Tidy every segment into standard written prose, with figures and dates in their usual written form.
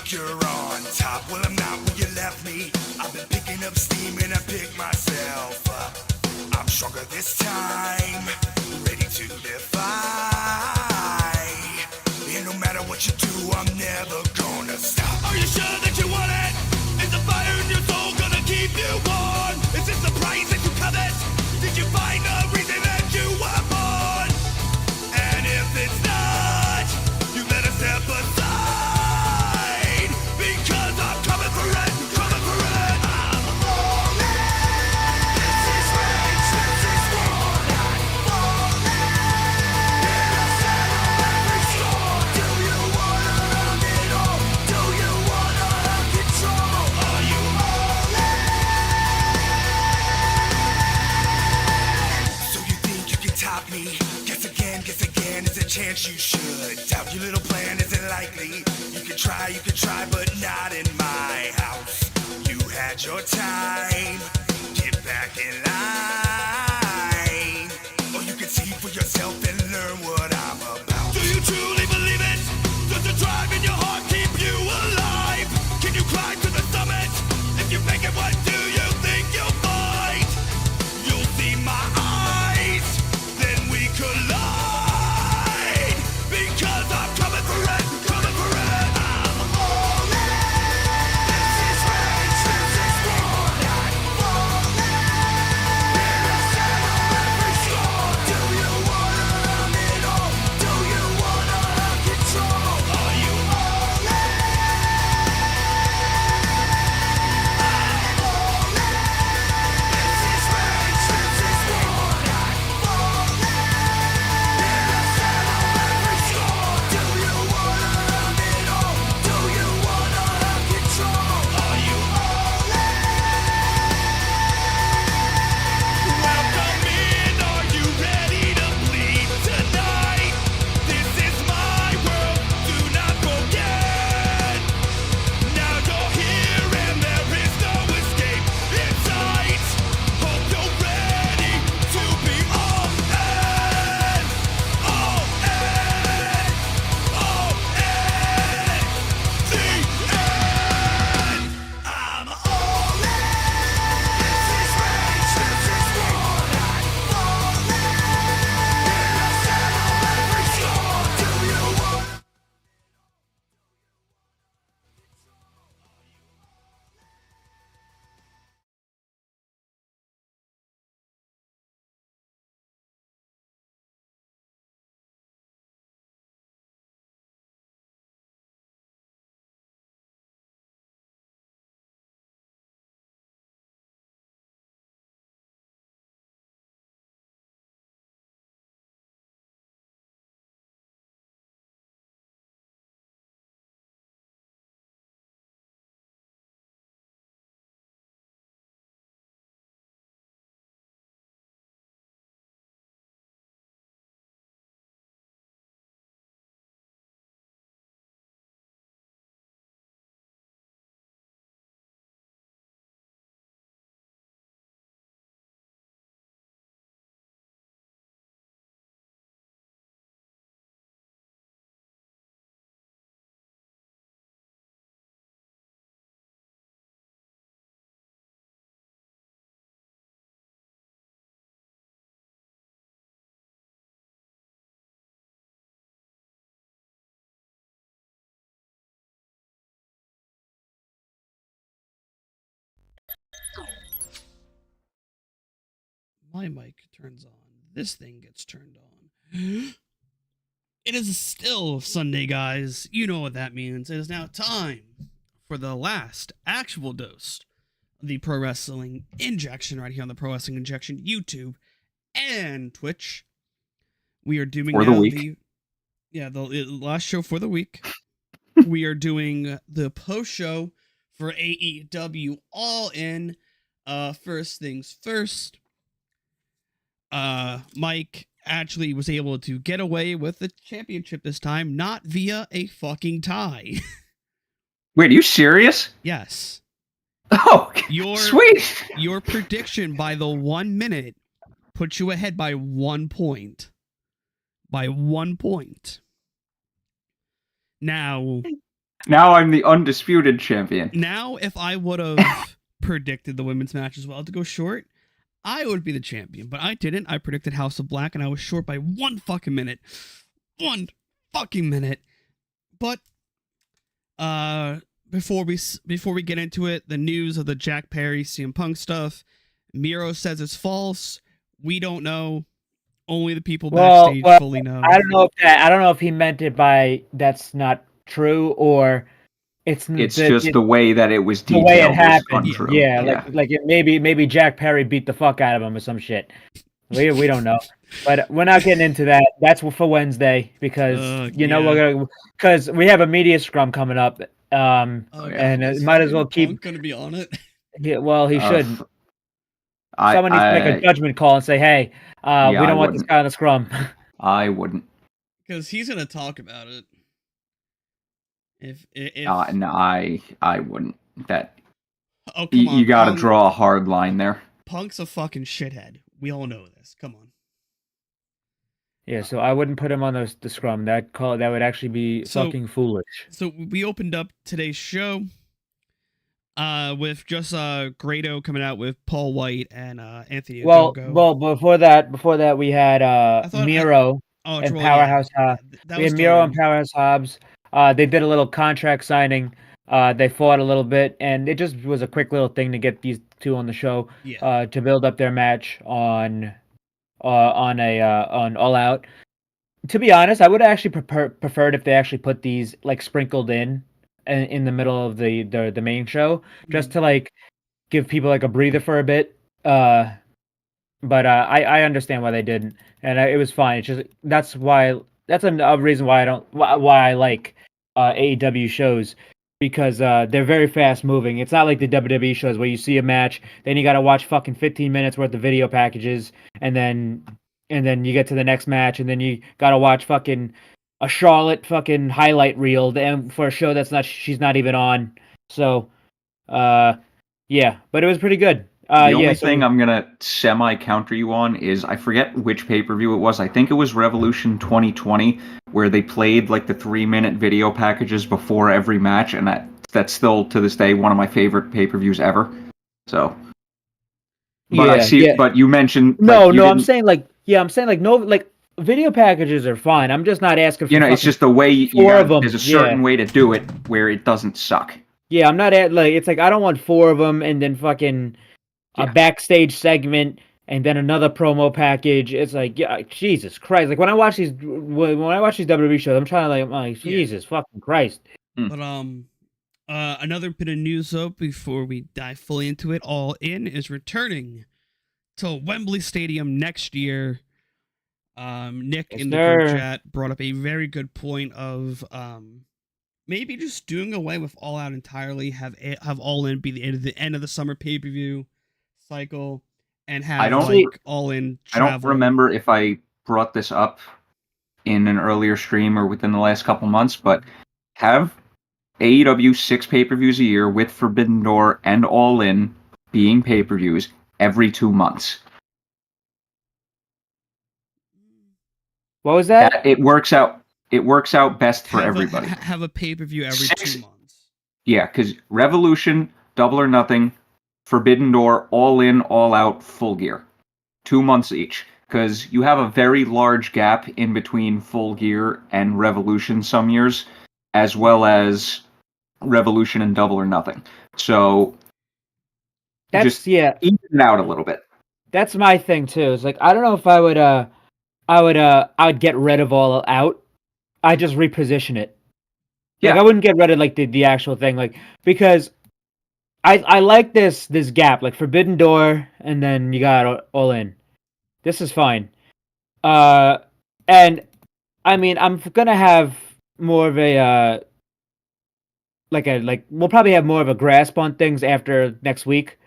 think you're on top. Well, I'm not where you left me. I've been picking up steam and I pick myself up. I'm stronger this time, ready to defy. And no matter what you do, I'm never gonna stop. Are you sure that you want it? Is the fire in your soul gonna keep you warm? Is this the price that you covet? Did you find the reason that you were born? And if it's not, you better step aside, because I'm coming for it, coming for it. I'm all in. This is rage, this is war. Not falling. In a settle every score. Do you wanna run it all? Do you wanna have control? Are you all in? So you think you can top me? Guess again, is a chance you should. Doubt your little plan isn't likely. You can try, but not in my house. You had your time, get back in line. Or you can see for yourself and learn what I'm about. Do you truly believe it? Does the drive in your heart keep you alive? Can you climb to the summit? If you make it, what do you think you'll find? You'll see my eyes, then we collide. Because I'm coming for it, coming for it. I'm all in. This is rage, this is war. Not falling. In a settle every score. Do you wanna run it all? Do you wanna have control? Are you all in? I'm all in. This is rage, this is war. Not falling. In a settle every score. Do you wanna run it all? Do you wanna have control? Are you all in? Welcome in, are you ready to bleed tonight? This is my world, do not forget. Now you're here and there is no escape in sight. Hope you're ready to be all in. All in. All in. The end. I'm all in. This is rage, this is war. Not falling. In a settle every score. Do you want? My mic turns on. This thing gets turned on. It is still Sunday, guys. You know what that means. It is now time for the last actual dose of the Pro Wrestling Injection right here on the Pro Wrestling Injection YouTube and Twitch. We are doing For the now week. the last show for the week. We are doing the post show for AEW All In. First things first. Mike actually was able to get away with the championship this time, not via a fucking tie. Wait, are you serious? Yes. Oh, sweet. Your prediction by the 1 minute puts you ahead by 1 point. By 1 point. Now, Now I'm the undisputed champion. Now, if I would have predicted the women's match as well to go short, I would be the champion. But I didn't. I predicted House of Black, and I was short by 1 fucking minute. 1 fucking minute. But before we get into it, the news of the Jack Perry CM Punk stuff, Miro says it's false. We don't know. Only the people backstage fully know. I don't know if he meant it by that's not true, or it's just the way that it was detailed. The way it happened. Untrue. Yeah. Like it maybe Jack Perry beat the fuck out of him or some shit. We don't know. But we're not getting into that. That's for Wednesday because because we have a media scrum coming up. And it might as well keep going to be on it. Yeah, well, he should. Someone needs to make a judgment call and say, "Hey, we don't want this guy on the scrum." I wouldn't, because he's going to talk about it. No, I wouldn't. That you got to draw a hard line there. Punk's a fucking shithead. We all know this. Come on. Yeah, so I wouldn't put him on the scrum. That would actually be fucking foolish. So we opened up today's show with just Grado coming out with Paul White and Anthony Ogogo. Well, before that we had Miro and Powerhouse Hobbs. We had Miro and Powerhouse Hobbs. They did a little contract signing. They fought a little bit, and it just was a quick little thing to get these two on the show to build up their match on All Out. To be honest, I would actually preferred if they actually put these like sprinkled in the middle of the main show, just to like give people like a breather for a bit. But I understand why they didn't, and it was fine. It's just that's a reason why I like AEW shows, because they're very fast moving. It's not like the WWE shows where you see a match, then you got to watch fucking 15 minutes worth of video packages, and then you get to the next match, and then you got to watch fucking a Charlotte fucking highlight reel for a show she's not even on. So, yeah, but it was pretty good. The only thing I'm going to semi-counter you on is, I forget which pay-per-view it was. I think it was Revolution 2020, where they played like the 3-minute video packages before every match, and that's still, to this day, one of my favorite pay-per-views ever. So, but but you mentioned... I'm saying video packages are fine. I'm just not asking for it's just the way there's a certain way to do it where it doesn't suck. Yeah, I'm not it's like, I don't want 4 of them and then fucking... a backstage segment and then another promo package. It's like, Jesus Christ! Like when I watch these WWE shows, I'm trying to like, Jesus fucking Christ. But another bit of news though before we dive fully into it, All In is returning to Wembley Stadium next year. Nick in the group chat brought up a very good point of maybe just doing away with All Out entirely. Have All In be the end of the summer pay-per-view cycle, and have All In travel. I don't remember if I brought this up in an earlier stream or within the last couple months, but have AEW 6 pay-per-views a year with Forbidden Door and All In being pay-per-views every 2 months. What was that? It works out best for everybody. Have a pay-per-view every 2 months. Yeah, because Revolution, Double or Nothing, Forbidden Door, All In, All Out, Full Gear. 2 months each. Because you have a very large gap in between Full Gear and Revolution some years, as well as Revolution and Double or Nothing. So just even it out a little bit. That's my thing too. It's like, I don't know if I would get rid of All Out. I just reposition it. Yeah, like, I wouldn't get rid of like the actual thing, like, because I like this gap, like Forbidden Door, and then you got All In. This is fine. And I mean, I'm gonna have more of a we'll probably have more of a grasp on things after next week.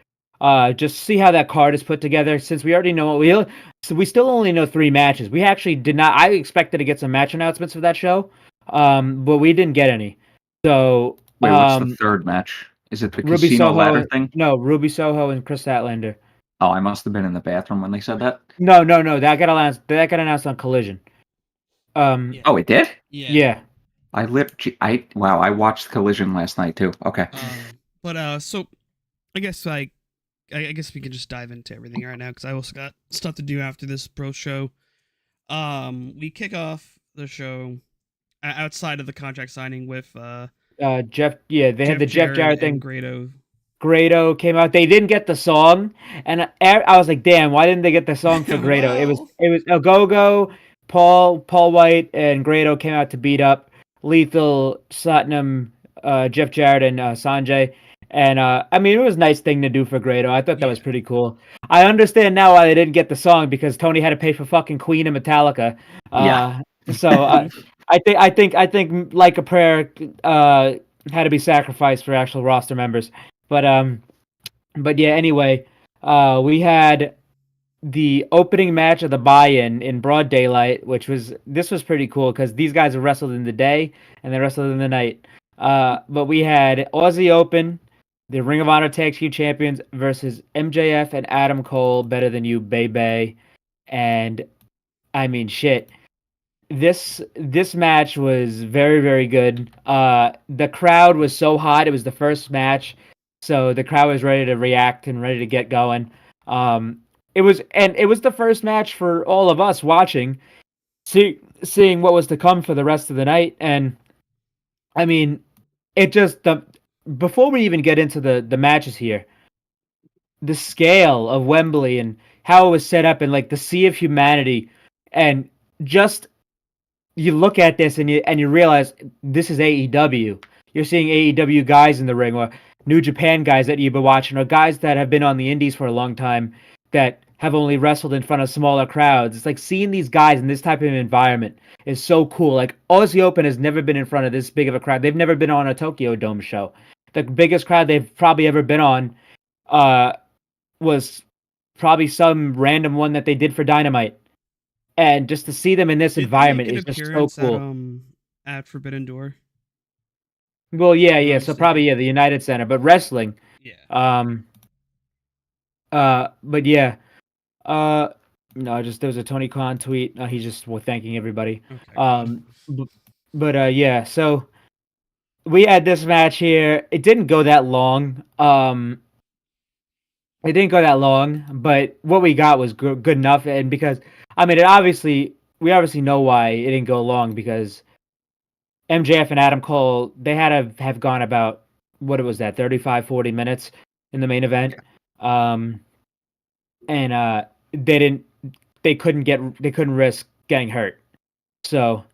Just see how that card is put together, since we already know we still only know 3 matches. We actually did not. I expected to get some match announcements for that show, but we didn't get any. So wait, what's the third match? Is it the Ruby Casino Soho, Ladder thing? No, Ruby Soho and Chris Statlander. Oh, I must have been in the bathroom when they said that. No. That got announced on Collision. Oh, it did? Yeah. I watched Collision last night too. Okay. So I guess I guess we can just dive into everything right now because I also got stuff to do after this pro show. We kick off the show outside of the contract signing with Jeff. Yeah, they had the Jeff Jarrett thing. and Grado. Grado came out. They didn't get the song, and I was like, "Damn, why didn't they get the song for Grado?" Well. It was Ogogo, Paul White, and Grado came out to beat up Lethal, Satnam, Jeff Jarrett, and Sanjay. And I mean, it was a nice thing to do for Grado. I thought that was pretty cool. I understand now why they didn't get the song because Tony had to pay for fucking Queen and Metallica. So I think Like a Prayer had to be sacrificed for actual roster members. But yeah. Anyway, we had the opening match of the buy-in in broad daylight, this was pretty cool because these guys have wrestled in the day and they wrestled in the night. But we had Aussie Open, the Ring of Honor Tag Team Champions versus MJF and Adam Cole, Better Than You, Baby. And I mean, shit. This match was very, very good. The crowd was so hot. It was the first match, so the crowd was ready to react and ready to get going. It was the first match for all of us watching, seeing what was to come for the rest of the night. And I mean, before we even get into the matches here, the scale of Wembley and how it was set up and like the sea of humanity, and just you look at this and you realize this is AEW. You're seeing AEW guys in the ring, or New Japan guys that you've been watching, or guys that have been on the indies for a long time that have only wrestled in front of smaller crowds. It's like seeing these guys in this type of environment is so cool. Like Aussie Open has never been in front of this big of a crowd. They've never been on a Tokyo Dome show. The biggest crowd they've probably ever been on was probably some random one that they did for Dynamite. And just to see them in this environment is just so cool. At Forbidden Door. Well, yeah. So probably the United Center, but wrestling. Yeah. But yeah. No, there was a Tony Khan tweet. He's just thanking everybody. Okay. But yeah. So we had this match here. It didn't go that long. It didn't go that long, but what we got was good enough. And because I mean, we obviously know why it didn't go long, because MJF and Adam Cole, they had to have gone about, what was that, 35, 40 minutes in the main event. And they couldn't risk getting hurt. So,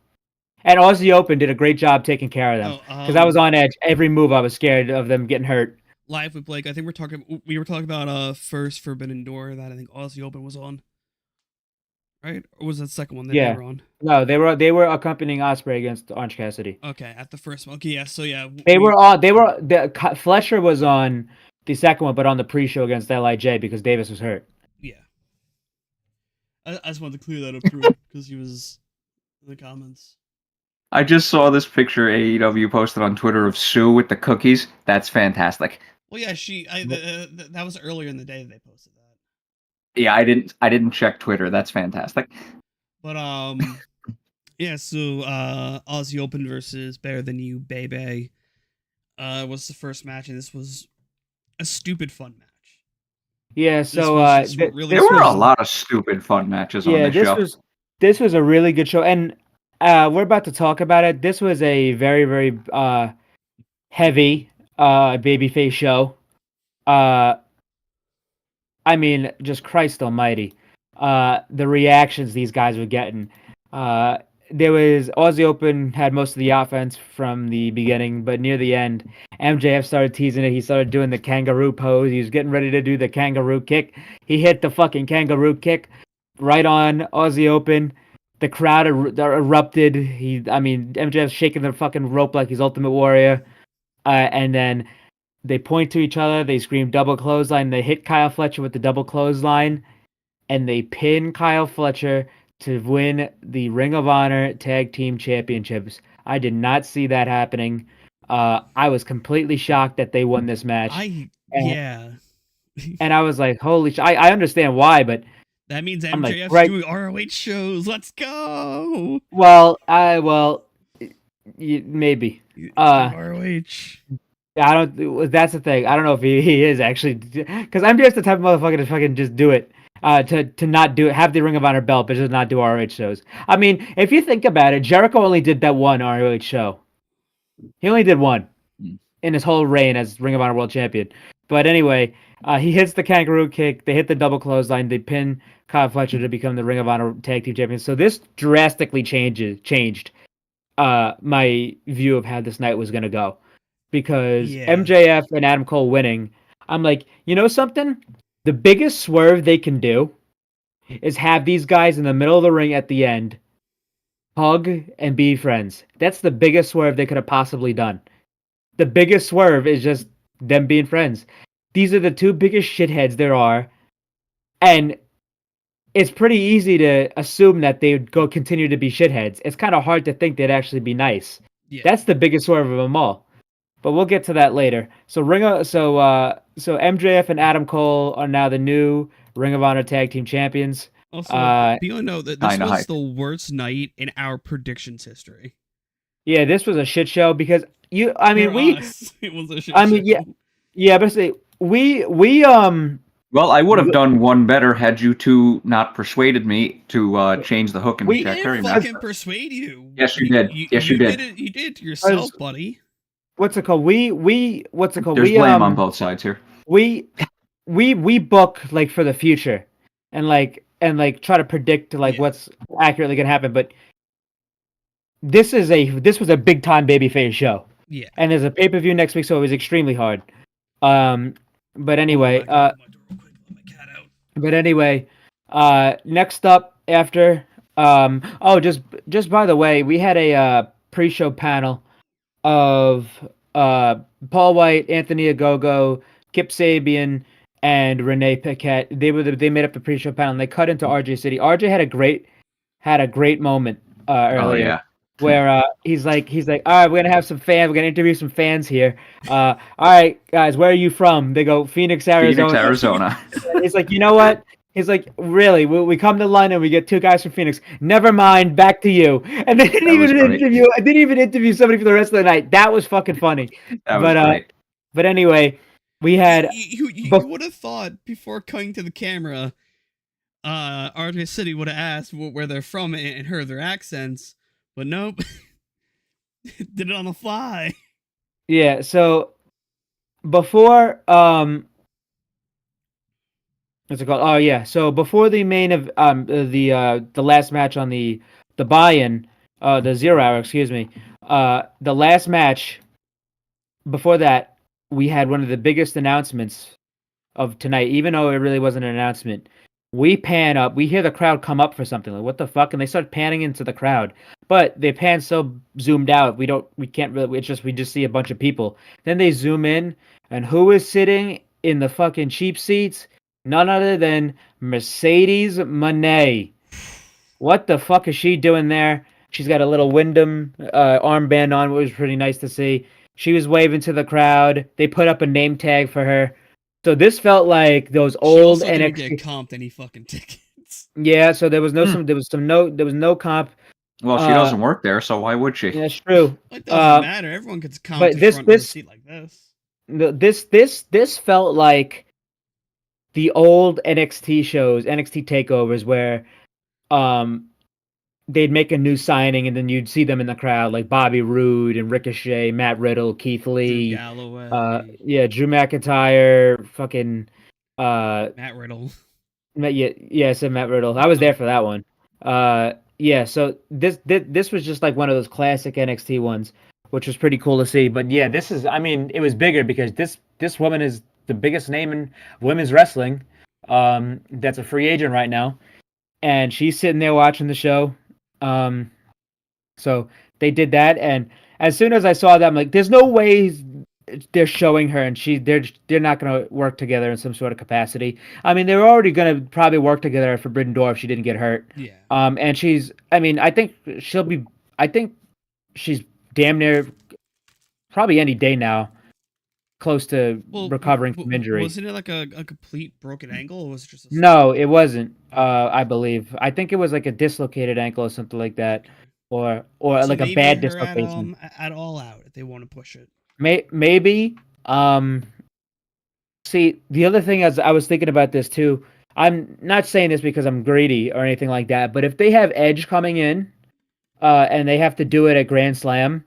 and Aussie Open did a great job taking care of them, because I was on edge. Every move I was scared of them getting hurt. Live with Blake, I think we were talking about first Forbidden Door that I think Aussie Open was on. Right? Or was that the second one that they were on? No, they were accompanying Ospreay against Orange Cassidy. Okay, at the first one. Okay, yeah. So yeah, Fletcher was on the second one, but on the pre-show against LIJ because Davis was hurt. Yeah. I just wanted to clear that up too because he was in the comments. I just saw this picture AEW posted on Twitter of Sue with the cookies. That's fantastic. Well, yeah, that was earlier in the day that they posted that. Yeah, I didn't check Twitter. That's fantastic. But yeah. So Aussie Open versus Better Than You, Baby, was the first match, and this was a stupid fun match. Yeah. So there were a lot of stupid fun matches on this show. This was a really good show, and we're about to talk about it. This was a very, very heavy babyface show. I mean, just Christ almighty. The reactions these guys were getting. Aussie Open had most of the offense from the beginning, but near the end, MJF started teasing it. He started doing the kangaroo pose. He was getting ready to do the kangaroo kick. He hit the fucking kangaroo kick right on Aussie Open. The crowd erupted. MJF's shaking the fucking rope like he's Ultimate Warrior. And then they point to each other. They scream double clothesline. They hit Kyle Fletcher with the double clothesline. And they pin Kyle Fletcher to win the Ring of Honor Tag Team Championships. I did not see that happening. I was completely shocked that they won this match. Yeah. And I was like, holy shit. I understand why, but that means MJF's doing ROH shows. Let's go. Well, Maybe. ROH. I don't. That's the thing. I don't know if he is actually, because MJF's the type of motherfucker to fucking just do it. To not do it, have the Ring of Honor belt, but just not do ROH shows. I mean, if you think about it, Jericho only did that one ROH show. He only did one in his whole reign as Ring of Honor World Champion. But anyway, he hits the kangaroo kick. They hit the double clothesline. They pin Kyle Fletcher to become the Ring of Honor Tag Team Champions. So this drastically changed my view of how this night was gonna go, because MJF and Adam Cole winning, I'm like, you know something? The biggest swerve they can do is have these guys in the middle of the ring at the end hug and be friends. That's the biggest swerve they could have possibly done. The biggest swerve is just them being friends. These are the two biggest shitheads there are, and it's pretty easy to assume that they would go continue to be shitheads. It's kind of hard to think they'd actually be nice. Yeah. That's the biggest swerve of them all. But we'll get to that later. So MJF and Adam Cole are now the new Ring of Honor Tag Team Champions. Also, people know that this was the worst night in our predictions history. Yeah, this was a shit show because it was a shit show. Well, I would have done one better had you two not persuaded me to change the hook in the Jack Perry match. We didn't fucking persuade you. Yes, you did. You did. You did it to yourself, buddy. What's it called? What's it called? There's blame on both sides here. We book like for the future, and try to predict what's accurately gonna happen. But this was a big time babyface show. Yeah. And there's a pay-per-view next week, so it was extremely hard. But anyway, next up after just by the way, we had a pre-show panel of Paul White, Anthony Ogogo, Kip Sabian, and Renee Paquette. They made up the pre-show panel, and they cut into RJ City. RJ had a great moment earlier. Oh, yeah. Where he's like, all right, we're gonna have some fans. We're gonna interview some fans here. All right, guys, where are you from? They go, Phoenix, Arizona. He's like, you know what? He's like, really? We come to London, we get two guys from Phoenix. Never mind, back to you. And they didn't even interview somebody for the rest of the night. That was fucking funny. That was great. But anyway, we had. You would have thought before cutting to the camera, RJ City would have asked where they're from and heard their accents. But nope, did it on the fly. Yeah. So before what's it called? Oh yeah. So before the main of the last match on the buy-in, the 0 hour, excuse me, the last match. Before that, we had one of the biggest announcements of tonight, even though it really wasn't an announcement. We pan up. We hear the crowd come up for something. Like, what the fuck? And they start panning into the crowd. But they pan so zoomed out, we can't really. It's just we just see a bunch of people. Then they zoom in, and who is sitting in the fucking cheap seats? None other than Mercedes Moné. What the fuck is she doing there? She's got a little Wyndham armband on, which was pretty nice to see. She was waving to the crowd. They put up a name tag for her. So this felt like those old NXT. Didn't get comped any fucking tickets. Yeah, so there was no comp. Well, she doesn't work there, so why would she? That's true. It doesn't matter. Everyone gets comped. But this seat like this. This felt like the old NXT shows, NXT takeovers, where they'd make a new signing and then you'd see them in the crowd, like Bobby Roode and Ricochet, Matt Riddle, Keith Lee, Drew Galloway, Drew McIntyre, fucking Matt Riddle. Yeah, I said Matt Riddle. I was there for that one. So this was just like one of those classic NXT ones, which was pretty cool to see. But yeah, it was bigger because this woman is the biggest name in women's wrestling. That's a free agent right now, and she's sitting there watching the show. So they did that, and as soon as I saw that, I'm like, there's no way they're showing her and they're not going to work together in some sort of capacity. I mean, they're already going to probably work together for Forbidden Door if she didn't get hurt. Yeah. And I think she's damn near probably any day now close to recovering from injury. Wasn't it like a complete broken ankle, or was it just No, it wasn't. I believe. I think it was like a dislocated ankle or something like that. or So like a maybe bad her dislocation. at All Out if they want to push it. Maybe. See, the other thing is, I was thinking about this too. I'm not saying this because I'm greedy or anything like that, but if they have Edge coming in, and they have to do it at Grand Slam,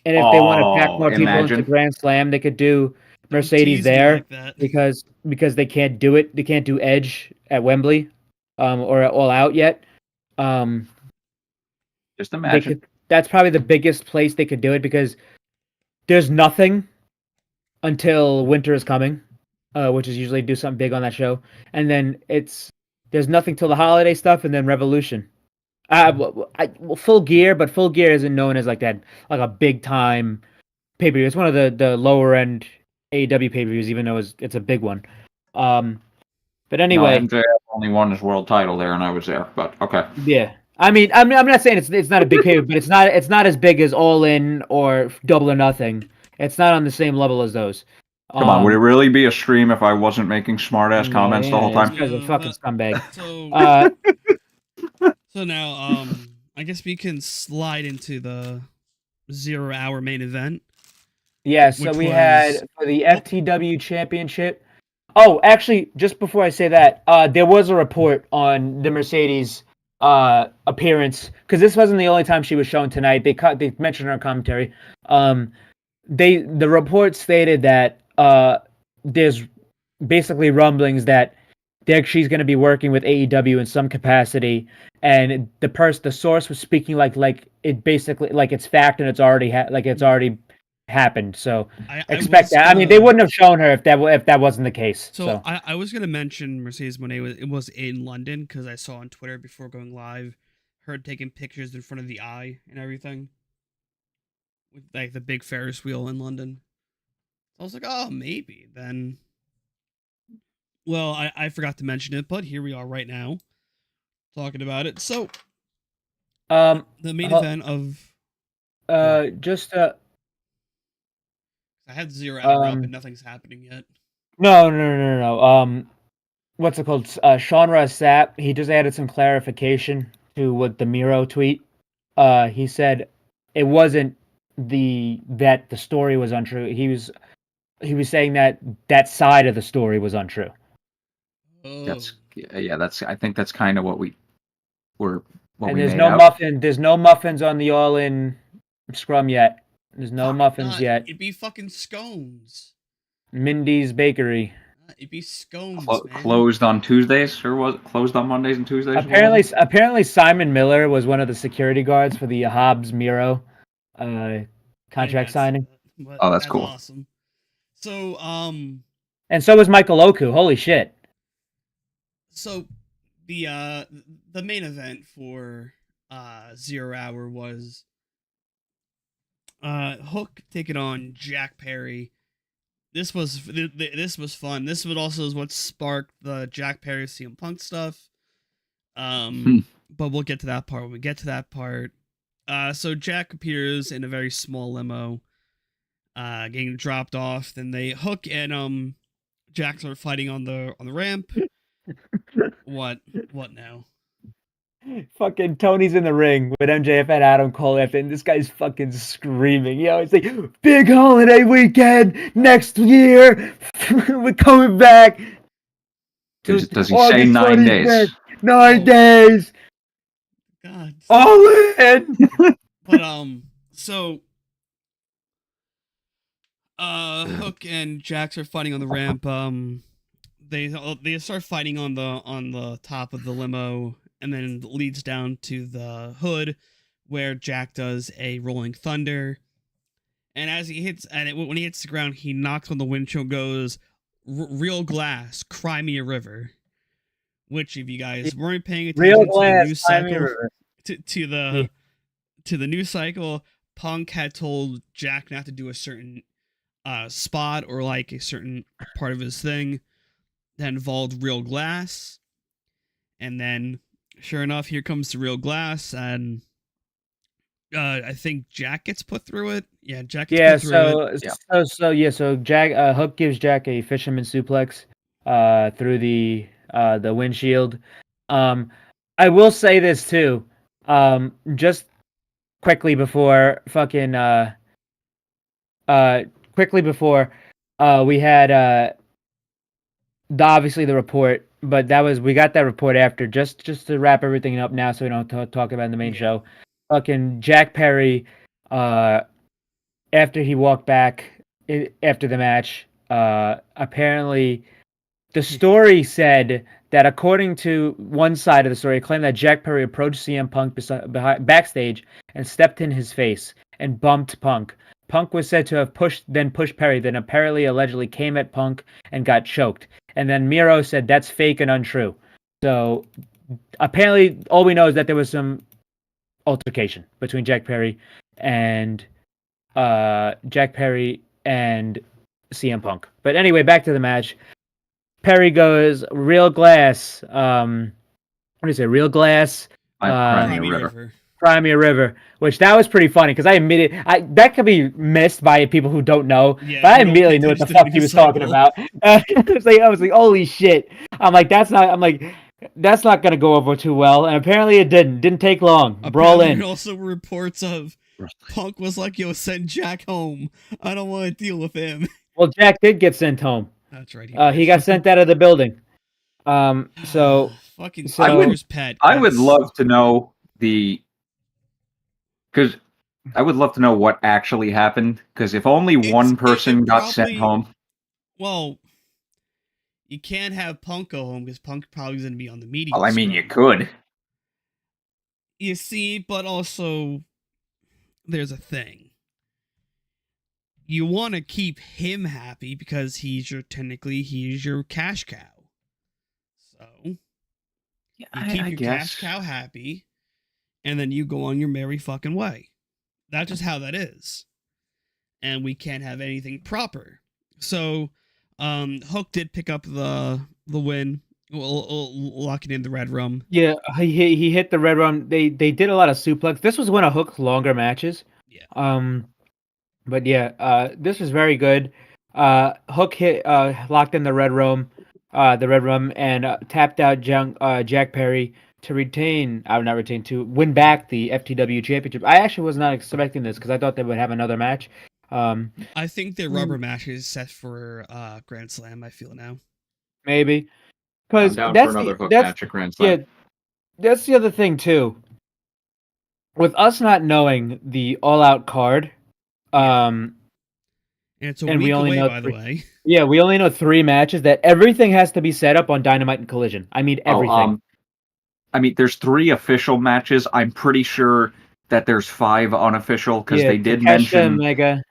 and if they want to pack Oh, more people into imagine. Grand Slam, they could do Don't Mercedes tease me there like that. because they can't do it. They can't do Edge at Wembley, or at All Out yet. Um, Just they imagine. could. That's probably the biggest place they could do it because there's nothing until winter is coming, which is usually do something big on that show, and then there's nothing till the holiday stuff, and then Revolution. Full Gear, but Full Gear isn't known as like that, like a big time pay per view. It's one of the lower end AEW pay per views, even though it's a big one. But No, anyway, MJF only won his world title there, and I was there. But okay. yeah. I mean, I'm not saying it's not a big pay per view, but it's not as big as All In or Double or Nothing. It's not on the same level as those. Come on, would it really be a stream if I wasn't making smart ass comments the whole This time? guy's a fucking scumbag. So so now I guess we can slide into the 0 hour main event. Yeah, so Which we was- had for the FTW Championship. Oh, actually, just before I say that, there was a report on the Mercedes appearance because this wasn't the only time she was shown tonight. They mentioned her commentary. The report stated that there's basically rumblings that she's going to be working with AEW in some capacity, and the source was speaking like it basically like it's fact and it's already already happened. So expect was that. I mean, they wouldn't have shown her if that wasn't the case. So, I was gonna mention Mercedes Moné was in London because I saw on Twitter before going live her taking pictures in front of the eye and everything with like the big Ferris wheel in London. I was like, oh, maybe then. Well, I forgot to mention it, but here we are right now talking about it. So the main event of just I had 0 hour up and nothing's happening yet. no. What's it called? Sean Ross Sapp, he just added some clarification to what the Miro tweet. He said it wasn't that the story was untrue. He was saying that side of the story was untrue. Oh. I think that's kind of what we were. And there's no muffins on the All In scrum yet. There's no muffins yet. It'd be fucking scones. Mindy's Bakery. It'd be scones, man. Closed on Tuesdays, or was it closed on Mondays and Tuesdays? Apparently, Simon Miller was one of the security guards for the Hobbs Miro contract signing. Oh, that's cool. Awesome. So, and so was Michael Oku. Holy shit! So, the main event for 0 hour was Hook taking on Jack Perry. This was fun. This was also what sparked the Jack Perry CM Punk stuff. But we'll get to that part when we get to that part. So Jack appears in a very small limo, getting dropped off. Then they Hook and Jack are fighting on the ramp. What now? Fucking Tony's in the ring with MJF and Adam Cole after, and this guy's fucking screaming. It's like, big holiday weekend next year. We're coming back. Does he say 9 days? 9 days. God. All in. But so Hook and Jax are fighting on the ramp. They start fighting on the top of the limo, and then it leads down to the hood, where Jack does a rolling thunder. And as he hits, when he hits the ground, he knocks on the windshield, goes, "Real glass, cry me a river." Which, if you guys weren't paying attention to the news cycle, to the news cycle, Punk had told Jack not to do a certain spot or like a certain part of his thing that involved real glass. And then, sure enough, here comes the real glass, and I think Jack gets put through it. Yeah, Jack gets put through it. So Jack Hook gives Jack a fisherman suplex through the windshield. I will say this too. Just quickly before fucking quickly before we had obviously the report, but we got that report after just to wrap everything up now, so we don't talk about it in the main show. Fucking Jack Perry, after he walked back after the match, apparently the story said that according to one side of the story, it claimed that Jack Perry approached CM Punk backstage and stepped in his face and bumped Punk. Punk was said to have pushed Perry, then apparently allegedly came at Punk and got choked. And then Miro said that's fake and untrue. So apparently all we know is that there was some altercation between Jack Perry and CM Punk. But anyway, back to the match. Perry goes real glass. What do you say? Real glass. Crimea River, which that was pretty funny because that could be missed by people who don't know, but I immediately knew what the fuck he was talking about. I was like, holy shit! I'm like, that's not gonna go over too well, and apparently it didn't take long. Brawl in. There also were reports of Punk was like, "Yo, send Jack home. I don't want to deal with him." Well, Jack did get sent home. That's right. He got sent out of the building. So fucking I would love to know because I would love to know what actually happened. Because if only one person got sent home, well, you can't have Punk go home because Punk probably is going to be on the media. Well, I mean, you could. You see, but also there's a thing. You want to keep him happy because he's your cash cow. So you keep your cash cow happy, and then you go on your merry fucking way. That's just how that is. And we can't have anything proper. So Hook did pick up the win, locking in the Red Rum. Yeah, he hit the Red Rum. They did a lot of suplex. This was one of Hook's longer matches. Yeah. But yeah, this was very good. Hook locked in the Red Rum, and tapped out Jack Perry to win back the FTW Championship. I actually was not expecting this because I thought they would have another match. I think their rubber match is set for Grand Slam. I feel now. Maybe because for another Hook match at Grand Slam. Yeah, that's the other thing too. With us not knowing the All Out card, and it's a week away, by the way. Yeah, we only know 3 matches. That everything has to be set up on Dynamite and Collision. I mean everything. There's 3 official matches. I'm pretty sure that there's 5 unofficial because they did mention Mega.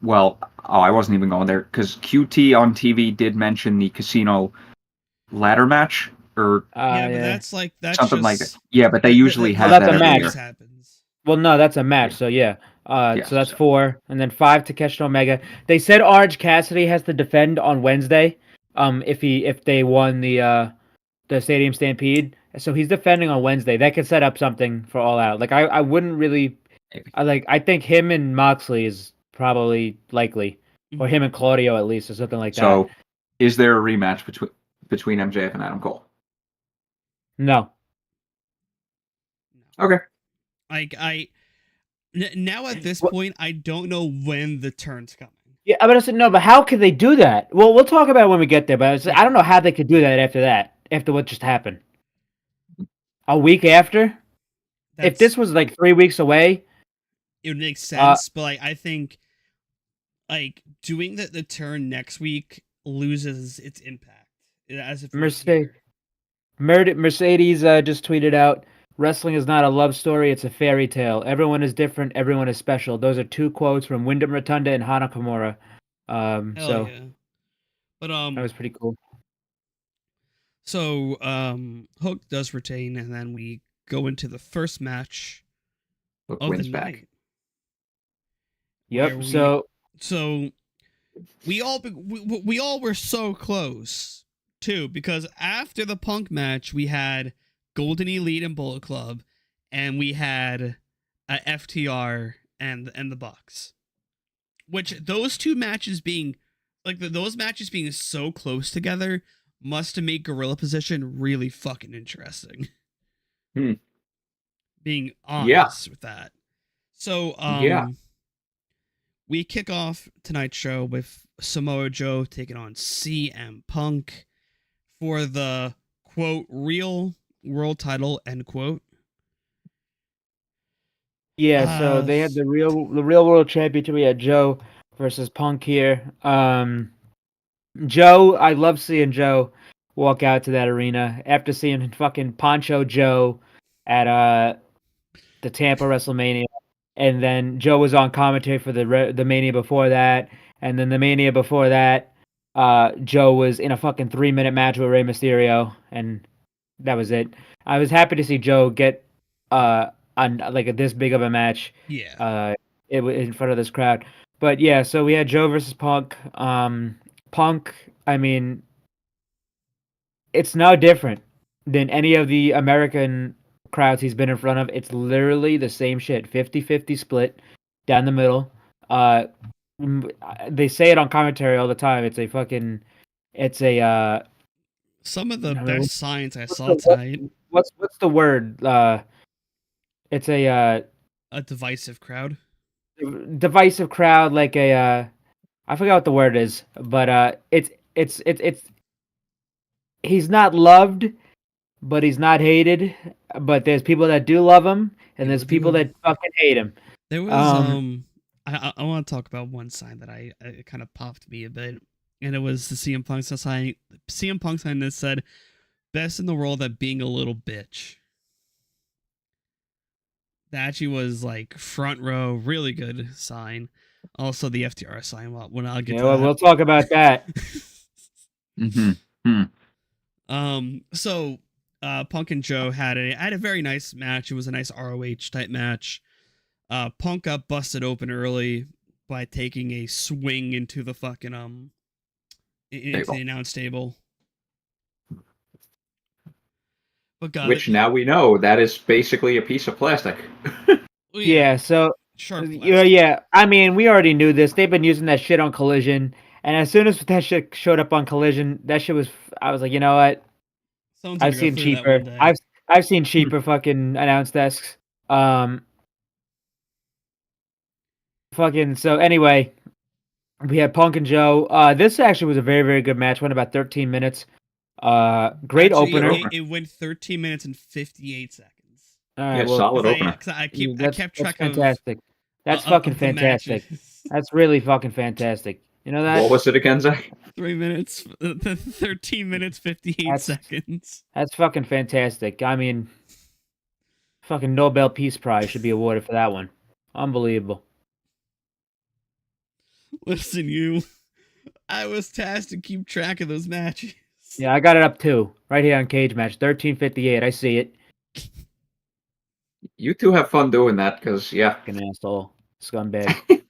Well, I wasn't even going there because QT on TV did mention the casino ladder match or but that's something just, like that. Yeah, but they usually have that a match. Happens. Well, no, that's a match. So yeah. So that's 4, and then 5 Takeshita Omega. They said Orange Cassidy has to defend on Wednesday. If they won the Stadium Stampede, so he's defending on Wednesday. That could set up something for All Out. Like I wouldn't really. I think him and Moxley is probably likely, or him and Claudio at least, or something like that. So, is there a rematch between MJF and Adam Cole? No. Okay. Now at this point, I don't know when the turn's coming. Yeah, but I said no. But how could they do that? Well, we'll talk about it when we get there. But I don't know how they could do that after what just happened. A week after? If this was like 3 weeks away, it would make sense. But I think doing the turn next week loses its impact. As if Mercedes just tweeted out, "Wrestling is not a love story; it's a fairy tale. Everyone is different. Everyone is special." Those are 2 quotes from Wyndham Rotunda and Hana Kimura. But that was pretty cool. So Hook does retain, and then we go into the first match Hook of wins the back. night. Yep. So we all were so close too, because after the Punk match we had Golden Elite and Bullet Club, and we had FTR and the Bucks, which those 2 matches being those matches being so close together must have made Gorilla Position really fucking interesting. Being honest with that. So, Yeah. we kick off tonight's show with Samoa Joe taking on CM Punk for the quote real world title end quote. Yeah, so they had the real world championship. We had Joe versus Punk here. Joe, I love seeing Joe walk out to that arena after seeing fucking Poncho Joe at the Tampa WrestleMania, and then Joe was on commentary for the Mania before that, and then the Mania before that, Joe was in a fucking 3-minute match with Rey Mysterio, and that was it. I was happy to see Joe get on like this big of a match Yeah. in front of this crowd. But yeah, so we had Joe versus Punk. Punk, I mean, it's no different than any of the American crowds he's been in front of. It's literally the same shit. 50-50 split down the middle. They say it on commentary all the time. It's a Some of the I mean, best signs I saw what's tonight. what's the word? It's a A divisive crowd. divisive crowd, like I forgot what the word is, but it's he's not loved, but he's not hated. But there's people that do love him, and there's people that fucking hate him. There was I want to talk about one sign that I it kind of popped me a bit, and it was the CM Punk sign. CM Punk sign that said, "Best in the world at being a little bitch." That actually was like front row, really good sign. Also, the FTR sign. Well, when I'll get to that. We'll talk about that. So Punk and Joe had a very nice match. It was a nice ROH type match. Punk got busted open early by taking a swing into the fucking into the announce table. But God, Which now we know that is basically a piece of plastic. Yeah, so sharp yeah. I mean, we already knew this. They've been using that shit on Collision, and as soon as that shit showed up on Collision, that shit was. I was like, you know what? Someone's I've gonna go seen through that cheaper. one day. I've seen cheaper fucking announce desks. Fucking so anyway, we had Punk and Joe. This actually was a very very good match. Went about 13 minutes. Great Actually, opener. It went 13 minutes and 58 seconds. All right, Yeah, well, solid opener. I kept that's track fantastic. That's of fucking the fantastic. matches. That's really fucking fantastic. You know that? What was it again, Zach? 3 minutes, 13 minutes, 58 seconds. That's fucking fantastic. I mean, fucking Nobel Peace Prize should be awarded for that one. Unbelievable. Listen, I was tasked to keep track of those matches. Yeah, I got it up too. Right here on Cage Match. 13:58. I see it. You two have fun doing that, because, yeah. Fucking asshole. Scumbag.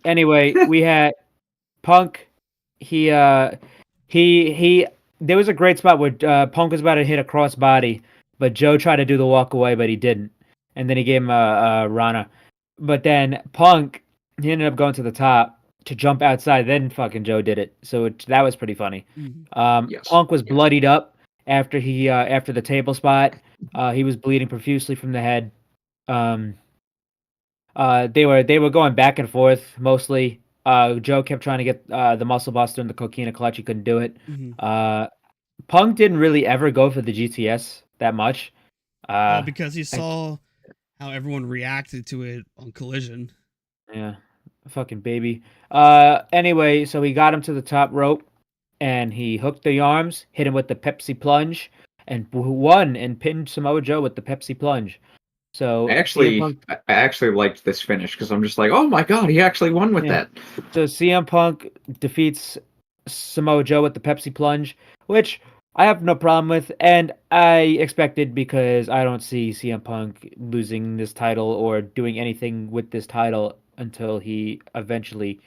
Anyway, we had Punk. He there was a great spot where Punk was about to hit a crossbody, but Joe tried to do the walk away, but he didn't. And then he gave him a Rana. But then Punk, he ended up going to the top to jump outside. Then fucking Joe did it. So that was pretty funny. Yes. Punk was bloodied up after after the table spot. He was bleeding profusely from the head. They were going back and forth mostly. Joe kept trying to get the muscle buster and the coquina clutch. He couldn't do it. Punk didn't really ever go for the GTS that much. Because he saw how everyone reacted to it on Collision. Yeah, fucking baby. Anyway, so he got him to the top rope, and he hooked the arms, hit him with the Pepsi plunge, and won and pinned Samoa Joe with the Pepsi plunge. So I actually liked this finish, because I'm just like, oh my god, he actually won with that. So CM Punk defeats Samoa Joe with the Pepsi plunge, which I have no problem with, and I expected, because I don't see CM Punk losing this title or doing anything with this title until he eventually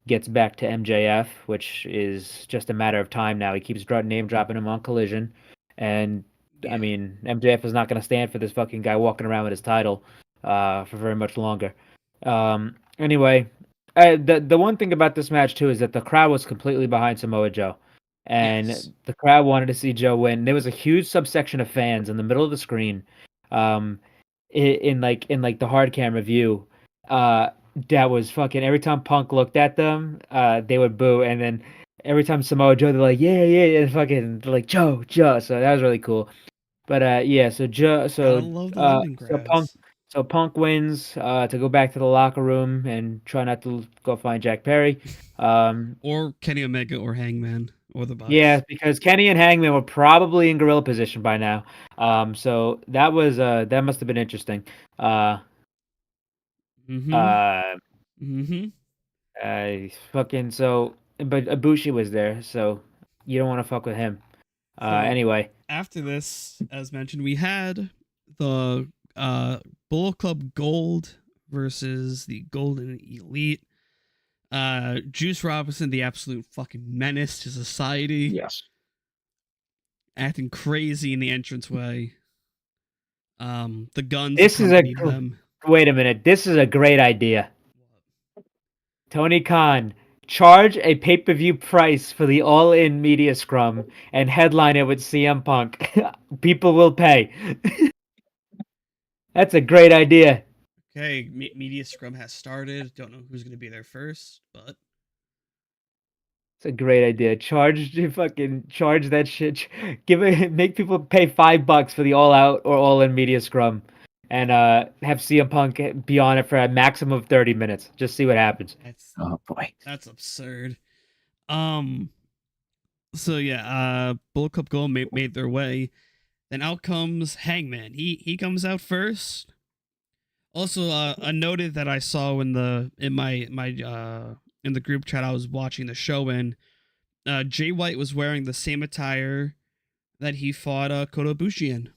gets back to MJF, which is just a matter of time now. He keeps name dropping him on Collision, and I mean, MJF is not going to stand for this fucking guy walking around with his title for very much longer. Anyway, the one thing about this match too is that the crowd was completely behind Samoa Joe, and the crowd wanted to see Joe win. There was a huge subsection of fans in the middle of the screen, in like the hard camera view, that was fucking every time Punk looked at them, they would boo, and then every time Samoa Joe, they're like, yeah, and fucking they're like Joe. So that was really cool. But yeah, so Gotta love the Lemongrass. So Punk wins to go back to the locker room and try not to go find Jack Perry. Or Kenny Omega or Hangman or the Bucks. Yeah, because Kenny and Hangman were probably in gorilla position by now. So that was that must have been interesting. Mm-hmm. Uh, Mm-hmm. fucking so, but Ibushi was there, so you don't want to fuck with him. So, Anyway, after this, as mentioned, we had the Bullet Club Gold versus the Golden Elite. Juice Robinson, the absolute fucking menace to society, Yes. acting crazy in the entranceway. The Guns This is accompanied them. wait a minute. This is a great idea. Tony Khan, charge a pay-per-view price for the All-In Media Scrum and headline it with CM Punk. People will pay. That's a great idea. Okay, Media Scrum has started. Don't know who's going to be there first, but It's a great idea. Charge that shit. Make people pay $5 for the All Out or All In Media Scrum, and have CM Punk be on it for a maximum of 30 minutes. Just see what happens. Oh boy. that's absurd. So yeah, Bullet Club Gold made their way. Then out comes Hangman. He comes out first. Also, a noted that I saw in my in the group chat I was watching the show in, Jay White was wearing the same attire that he fought Kota Ibushi in,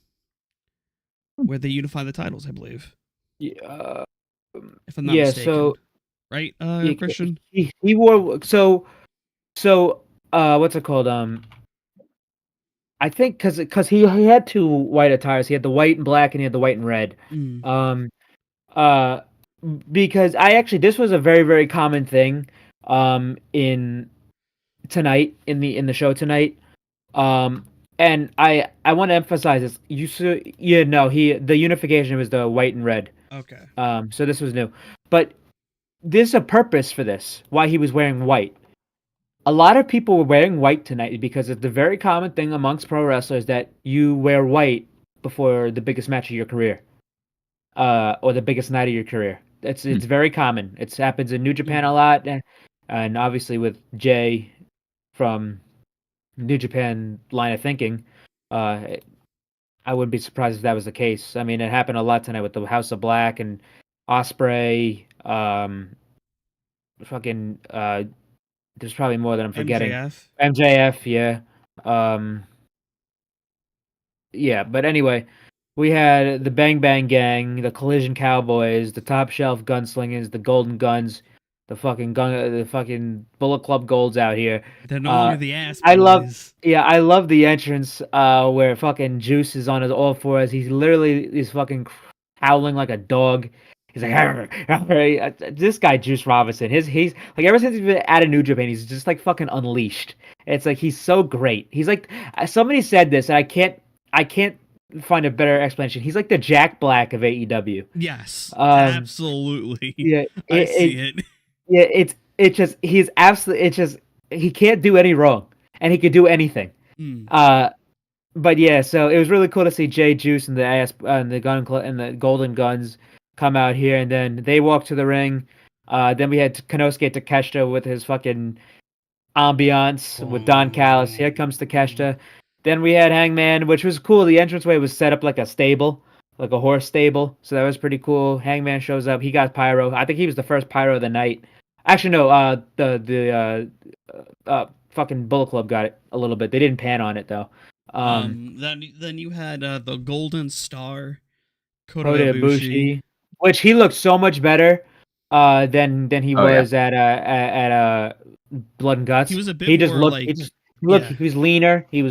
where they unify the titles, I believe. Yeah. If I'm not mistaken. So right, Christian? He wore so what's it called? I think because he had two white attires. He had the white and black, and he had the white and red. Mm. Because this was a very, very common thing in tonight in the show tonight. And I want to emphasize this. The unification was the white and red. Okay. So this was new. But there's a purpose for this, why he was wearing white. A lot of people were wearing white tonight because it's a very common thing amongst pro wrestlers that you wear white before the biggest match of your career. Or the biggest night of your career. It's very common. It happens in New Japan a lot, and obviously with Jay from New Japan line of thinking, I wouldn't be surprised if that was the case. I mean, it happened a lot tonight with the House of Black and Osprey. There's probably more that I'm forgetting. MJF, yeah. Yeah, but anyway. We had the Bang Bang Gang, the Collision Cowboys, the Top Shelf Gunslingers, the Golden Guns, the fucking Bullet Club Golds out here. They're no longer the ass boys. I love the entrance where fucking Juice is on his all fours. He's literally is fucking howling like a dog. He's like, this guy Juice Robinson. He's like ever since he's been at a New Japan, he's just like fucking unleashed. It's like he's so great. He's like somebody said this, and I can't find a better explanation. He's like the Jack Black of AEW. Yes, absolutely. Yeah, I see it. Yeah, he can't do any wrong, and he could do anything. But yeah, so it was really cool to see Jay Juice and the Golden Guns come out here, and then they walk to the ring. Then we had Konosuke Takeshita with his fucking ambiance with Don Callis. Here comes Takeshita. Then we had Hangman, which was cool. The entranceway was set up like a stable, like a horse stable. So that was pretty cool. Hangman shows up. He got pyro. I think he was the first pyro of the night. Actually, no. The fucking Bullet Club got it a little bit. They didn't pan on it though. Then you had the Golden Star, Kota Ibushi, which he looked so much better than he was at Blood and Guts. He was a bit more looked like. He was leaner. He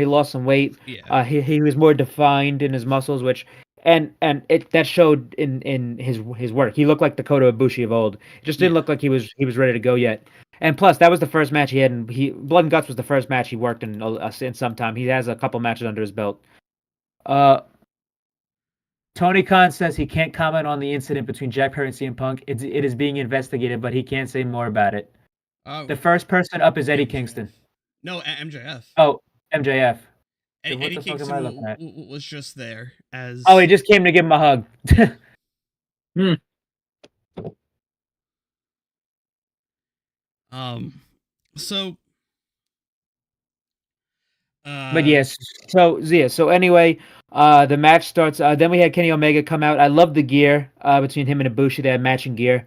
lost some weight. Yeah. He was more defined in his muscles, which that showed in his work. He looked like the Kota Ibushi of old. It just didn't look like he was ready to go yet. And plus, that was the first match he had. Blood and Guts was the first match he worked in some time. He has a couple matches under his belt. Tony Khan says he can't comment on the incident between Jack Perry and CM Punk. It is being investigated, but he can't say more about it. Oh, The first person up is Eddie MJF. Kingston. No, MJF. Oh, MJF. So what Eddie the fuck am I Kingston looking at? was just there as. Oh, he just came to give him a hug. So. But yes, so anyway, the match starts. Then we had Kenny Omega come out. I love the gear between him and Ibushi. They had matching gear.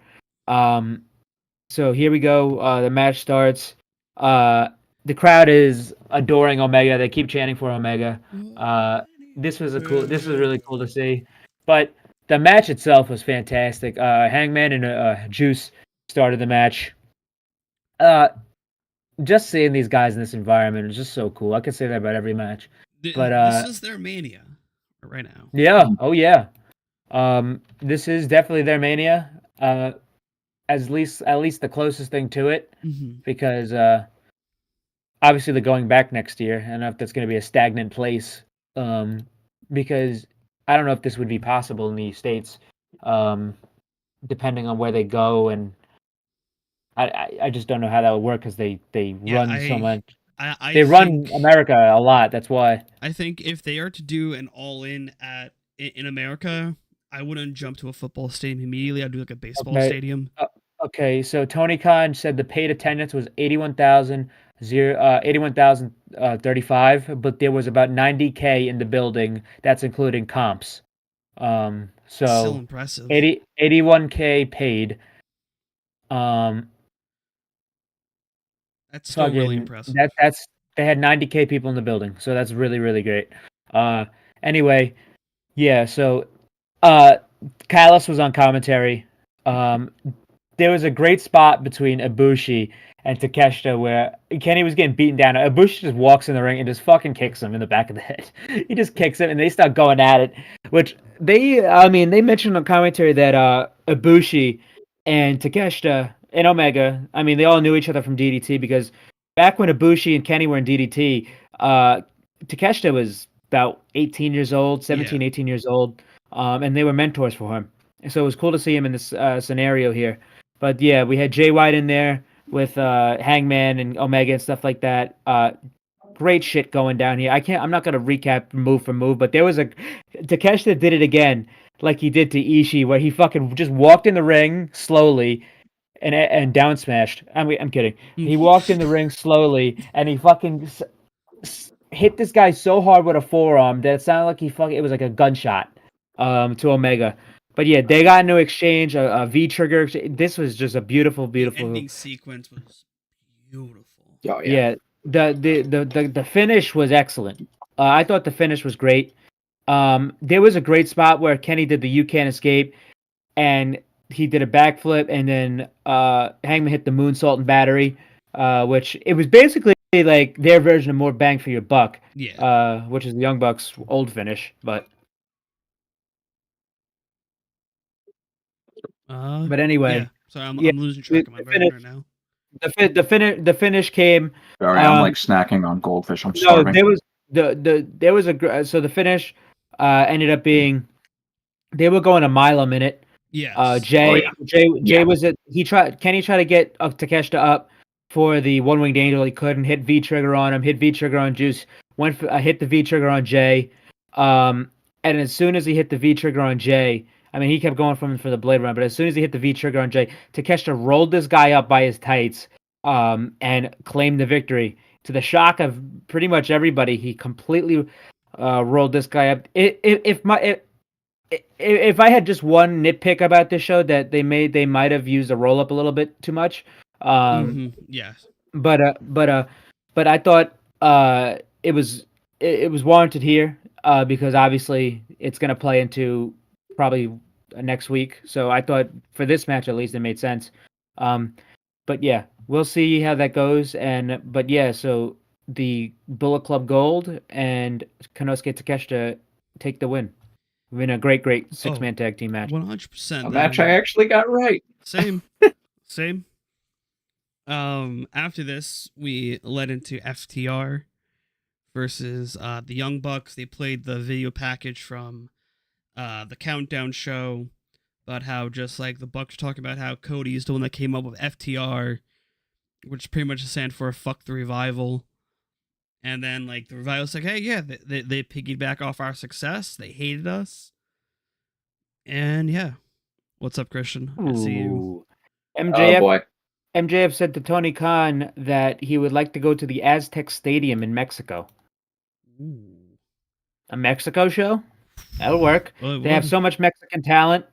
So here we go. The match starts. The crowd is adoring Omega. They keep chanting for Omega. This was really cool to see. But the match itself was fantastic. Hangman and Juice started the match. Just seeing these guys in this environment is just so cool. I could say that about every match. But this is their mania right now. Yeah. Oh yeah. This is definitely their mania. At least the closest thing to it, because obviously they're going back next year. I don't know if that's going to be a stagnant place. Because I don't know if this would be possible in the States, depending on where they go, and I just don't know how that would work because they run so much. They run America a lot. That's why. I think if they are to do an all-in in America, I wouldn't jump to a football stadium immediately. I'd do like a baseball stadium. Okay, so Tony Khan said the paid attendance was 81,035, but there was about 90K in the building. That's including comps. So still impressive. 81K paid. That's still really impressive. They had 90K people in the building, so that's really, really great. Anyway, yeah, so Callis was on commentary. There was a great spot between Ibushi and Takeshita where Kenny was getting beaten down. Ibushi just walks in the ring and just fucking kicks him in the back of the head. He just kicks him and they start going at it, which they mentioned on commentary that Ibushi and Takeshita and Omega, they all knew each other from DDT, because back when Ibushi and Kenny were in DDT, Takeshita was about 18 years old, 18 years old, and they were mentors for him. So it was cool to see him in this scenario here. But yeah, we had Jay White in there with Hangman and Omega and stuff like that. Great shit going down here. I'm not gonna recap move for move, but there was Takeshita did it again, like he did to Ishii, where he fucking just walked in the ring slowly and down smashed. I'm kidding. He walked in the ring slowly and he fucking hit this guy so hard with a forearm that it sounded like it was like a gunshot to Omega. But yeah, they got into exchange, a V trigger. This was just a beautiful. The ending sequence was beautiful. Oh yeah. The finish was excellent. I thought the finish was great. There was a great spot where Kenny did the "You Can't Escape," and he did a backflip, and then Hangman hit the moonsault and battery, which it was basically like their version of more bang for your buck. Yeah. Which is the Young Bucks' old finish, but. But anyway, yeah. Sorry, I'm losing track of my brain right now. The finish came. Sorry, I'm like snacking on goldfish. I'm starving. So the finish ended up being they were going a mile a minute. Yes. Jay was it? Kenny tried to get Takeshita up for the one winged angel. He couldn't. Hit V trigger on him. Hit V trigger on Juice. Hit the V trigger on Jay. And as soon as he hit the V trigger on Jay. He kept going for the blade run, but as soon as he hit the V trigger on Jay, Takeshita rolled this guy up by his tights, and claimed the victory. To the shock of pretty much everybody, he completely rolled this guy up. If I had just one nitpick about this show, that they might have used a roll up a little bit too much. Yes. But I thought it was warranted here, because obviously it's going to play into probably next week. So I thought for this match, at least, it made sense. But yeah, we'll see how that goes. But yeah, so the Bullet Club Gold and Konosuke Takeshita take the win. In a great 6-man tag team match. 100%. A match I actually got right. Same. After this, we led into FTR versus the Young Bucks. They played the video package from the countdown show about how just like the Bucks talking about how Cody's the one that came up with FTR, which pretty much stands for fuck the revival. And then like the revival's like, hey, yeah, they piggyback off our success. They hated us. And yeah. What's up, Christian? I see you. Ooh. Oh MJF boy. MJF said to Tony Khan that he would like to go to the Aztec Stadium in Mexico. Ooh. A Mexico show? That'll work. Well, They have so much Mexican talent.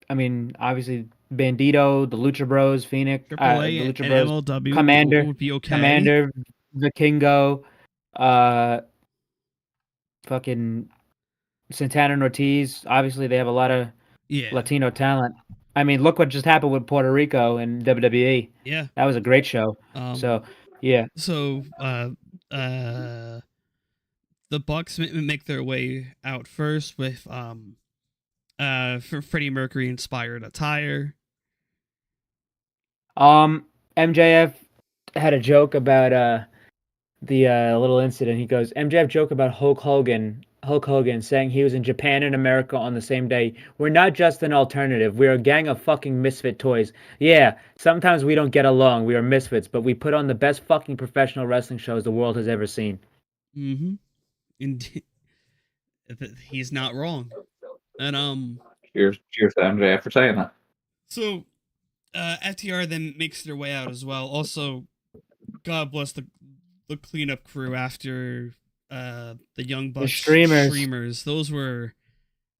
I mean, obviously, Bandito, the Lucha Bros, Phoenix, the AAA Lucha and Bros, MLW Commander, would be okay. Commander, Vikingo, fucking Santana and Ortiz. Obviously, they have a lot of Yeah. Latino talent. I mean, look what just happened with Puerto Rico and WWE. Yeah. That was a great show. So, yeah. So, the Bucks make their way out first with for Freddie Mercury inspired attire. MJF had a joke about the little incident. He goes, MJF joke about Hulk Hogan saying he was in Japan and America on the same day. We're not just an alternative. We're a gang of fucking misfit toys. Yeah, sometimes we don't get along. We are misfits, but we put on the best fucking professional wrestling shows the world has ever seen. Mm-hmm. Indeed. He's not wrong. And Cheers to MJF for saying that. so FTR then makes their way out as well. Also, God bless the cleanup crew after the Young Bucks streamers. Those were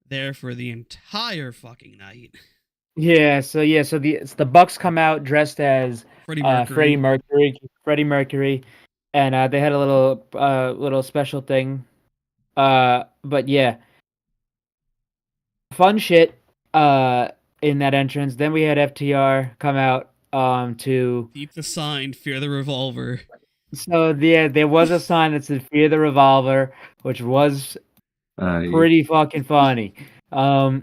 there for the entire fucking night. Yeah, so the Bucks come out dressed as Freddie Mercury, and they had a little special thing. But yeah, fun shit in that entrance. Then we had FTR come out to keep the sign, fear the revolver. So yeah, there was a sign that said "Fear the Revolver," which was pretty fucking funny. So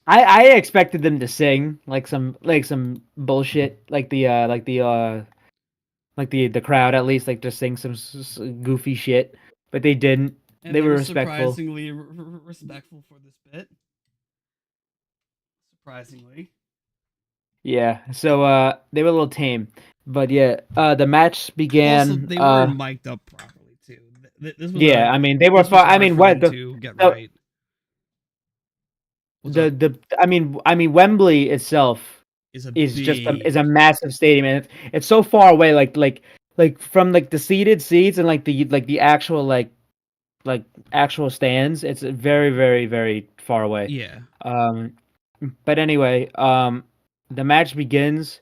I expected them to sing like some bullshit, like the crowd at least, like to sing some goofy shit, but they didn't. And they were respectful. Surprisingly respectful for this bit. Surprisingly. Yeah, so they were a little tame. But yeah, the match began. Also, they were mic'd up properly too. This was I mean, they were far. I mean, what to get right. I mean, Wembley itself is a massive stadium, and it's so far away. Like from like the seated seats and like the actual actual stands. It's very, very, very far away. Yeah. But anyway, the match begins.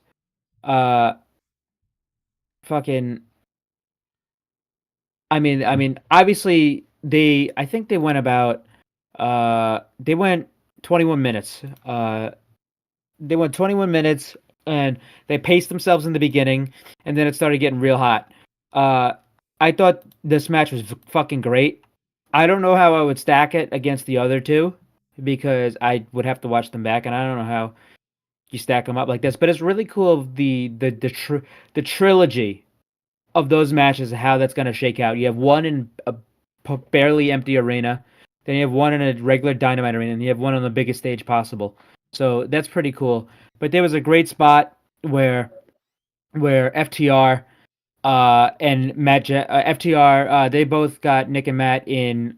Fucking. I mean, obviously I think they went about. They went 21 minutes. They went 21 minutes, and they paced themselves in the beginning, and then it started getting real hot. I thought this match was fucking great. I don't know how I would stack it against the other two, because I would have to watch them back, and I don't know how you stack them up like this. But it's really cool the trilogy of those matches, how that's going to shake out. You have one in a barely empty arena, then you have one in a regular Dynamite arena, and you have one on the biggest stage possible. So that's pretty cool. But there was a great spot where FTR and Matt FTR they both got Nick and Matt in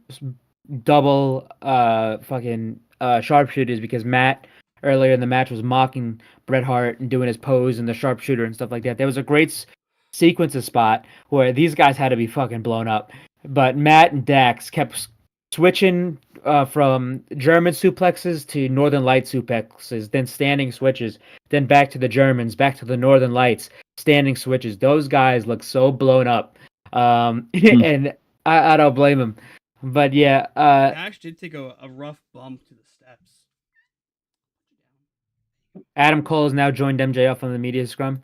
double sharpshooters, because Matt earlier in the match was mocking Bret Hart and doing his pose and the sharpshooter and stuff like that. There was a great sequence of spot where these guys had to be fucking blown up, but Matt and Dax kept switching from German suplexes to Northern Light suplexes, then standing switches, then back to the Germans, back to the Northern Lights, standing switches. Those guys look so blown up, and I don't blame them. But yeah, Ash did take a rough bump to the steps. Adam Cole has now joined MJF on the media scrum.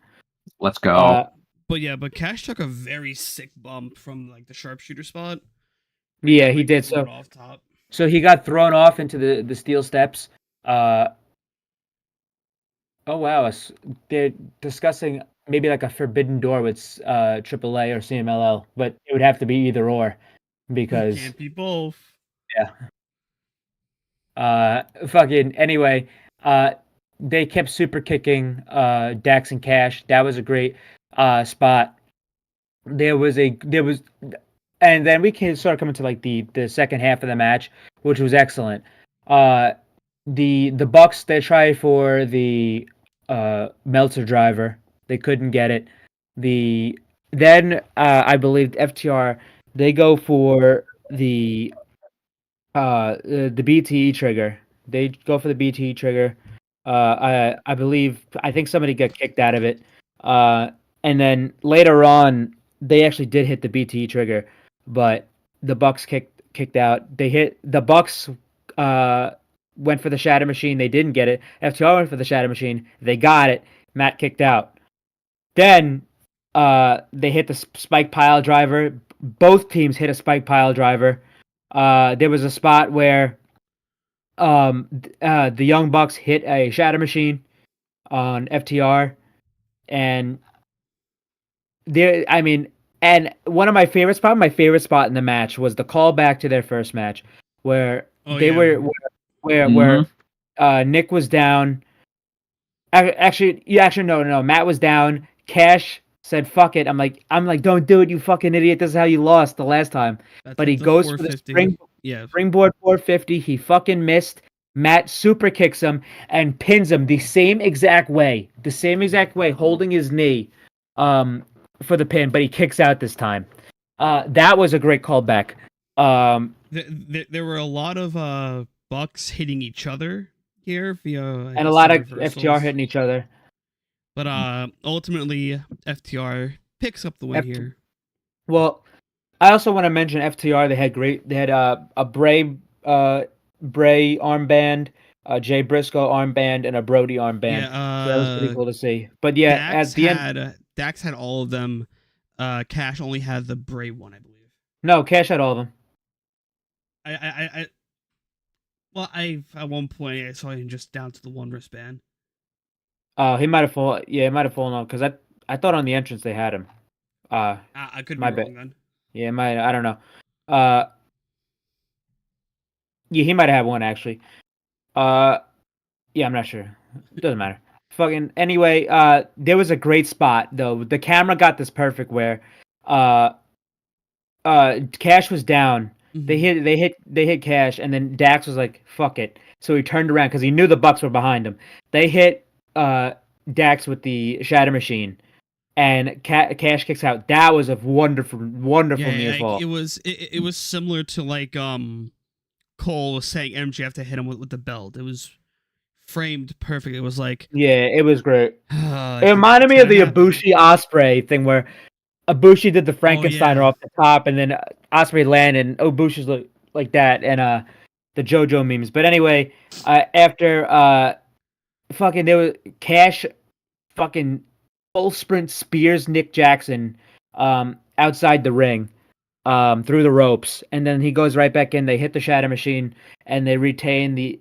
Let's go. But Cash took a very sick bump from like the sharpshooter spot. Yeah, he did. So off top. So he got thrown off into the steel steps. Oh wow, they're discussing maybe like a forbidden door with AAA or CMLL, but it would have to be either or, because it can't be both. Yeah. Fucking anyway, they kept super kicking Dax and Cash. That was a great spot. There was, and then we can start coming to like the second half of the match, which was excellent. Uh, the Bucks, they tried for the Meltzer driver, they couldn't get it. I believe FTR, they go for the BTE trigger. They go for the BTE trigger. I think somebody got kicked out of it. And then later on, they actually did hit the BTE trigger, but the Bucks kicked out. The Bucks went for the Shatter Machine. They didn't get it. FTR went for the Shatter Machine. They got it. Matt kicked out. Then they hit the spike pile driver. Both teams hit a spike pile driver. There was a spot where the Young Bucks hit a Shatter Machine on FTR, and and one of my favorite spot, in the match was the callback to their first match, where where Nick was down. Actually, no, Matt was down. Cash said, "Fuck it." I'm like, "Don't do it, you fucking idiot. This is how you lost the last time." But he goes for the springboard 450. He fucking missed. Matt super kicks him and pins him the same exact way, holding his knee, for the pin. But he kicks out this time. That was a great callback. There were a lot of Bucks hitting each other here via, and a lot of FTR hitting each other. But ultimately, FTR picks up the win here. Well, I also want to mention FTR. They had a Bray armband, a Jay Briscoe armband, and a Brody armband. Yeah, so that was pretty cool to see. But yeah, Dax had all of them. Cash only had the Bray one, I believe. No, Cash had all of them. At one point I saw him just down to the one wristband. He might have fallen. Yeah, he might have fallen off because I thought on the entrance they had him. I could be wrong then. Yeah, I don't know. Yeah, he might have had one actually. Yeah, I'm not sure. It doesn't matter. Fucking anyway. There was a great spot though. The camera got this perfect where, Cash was down. Mm-hmm. They hit Cash, and then Dax was like, "Fuck it." So he turned around because he knew the Bucks were behind him. They hit Dax with the Shatter Machine, and Cash kicks out. That was a wonderful near fall. It was similar to like Cole was saying MJF to hit him with the belt. It was framed perfect. It was like, yeah, it was great. It reminded me of the Ibushi Ospreay thing where Ibushi did the Frankensteiner off the top, and then Ospreay landed, and Ibushi's like that, and the JoJo memes. But anyway, after fucking there was Cash fucking full sprint spears Nick Jackson outside the ring through the ropes, and then he goes right back in. They hit the Shatter Machine, and they retain the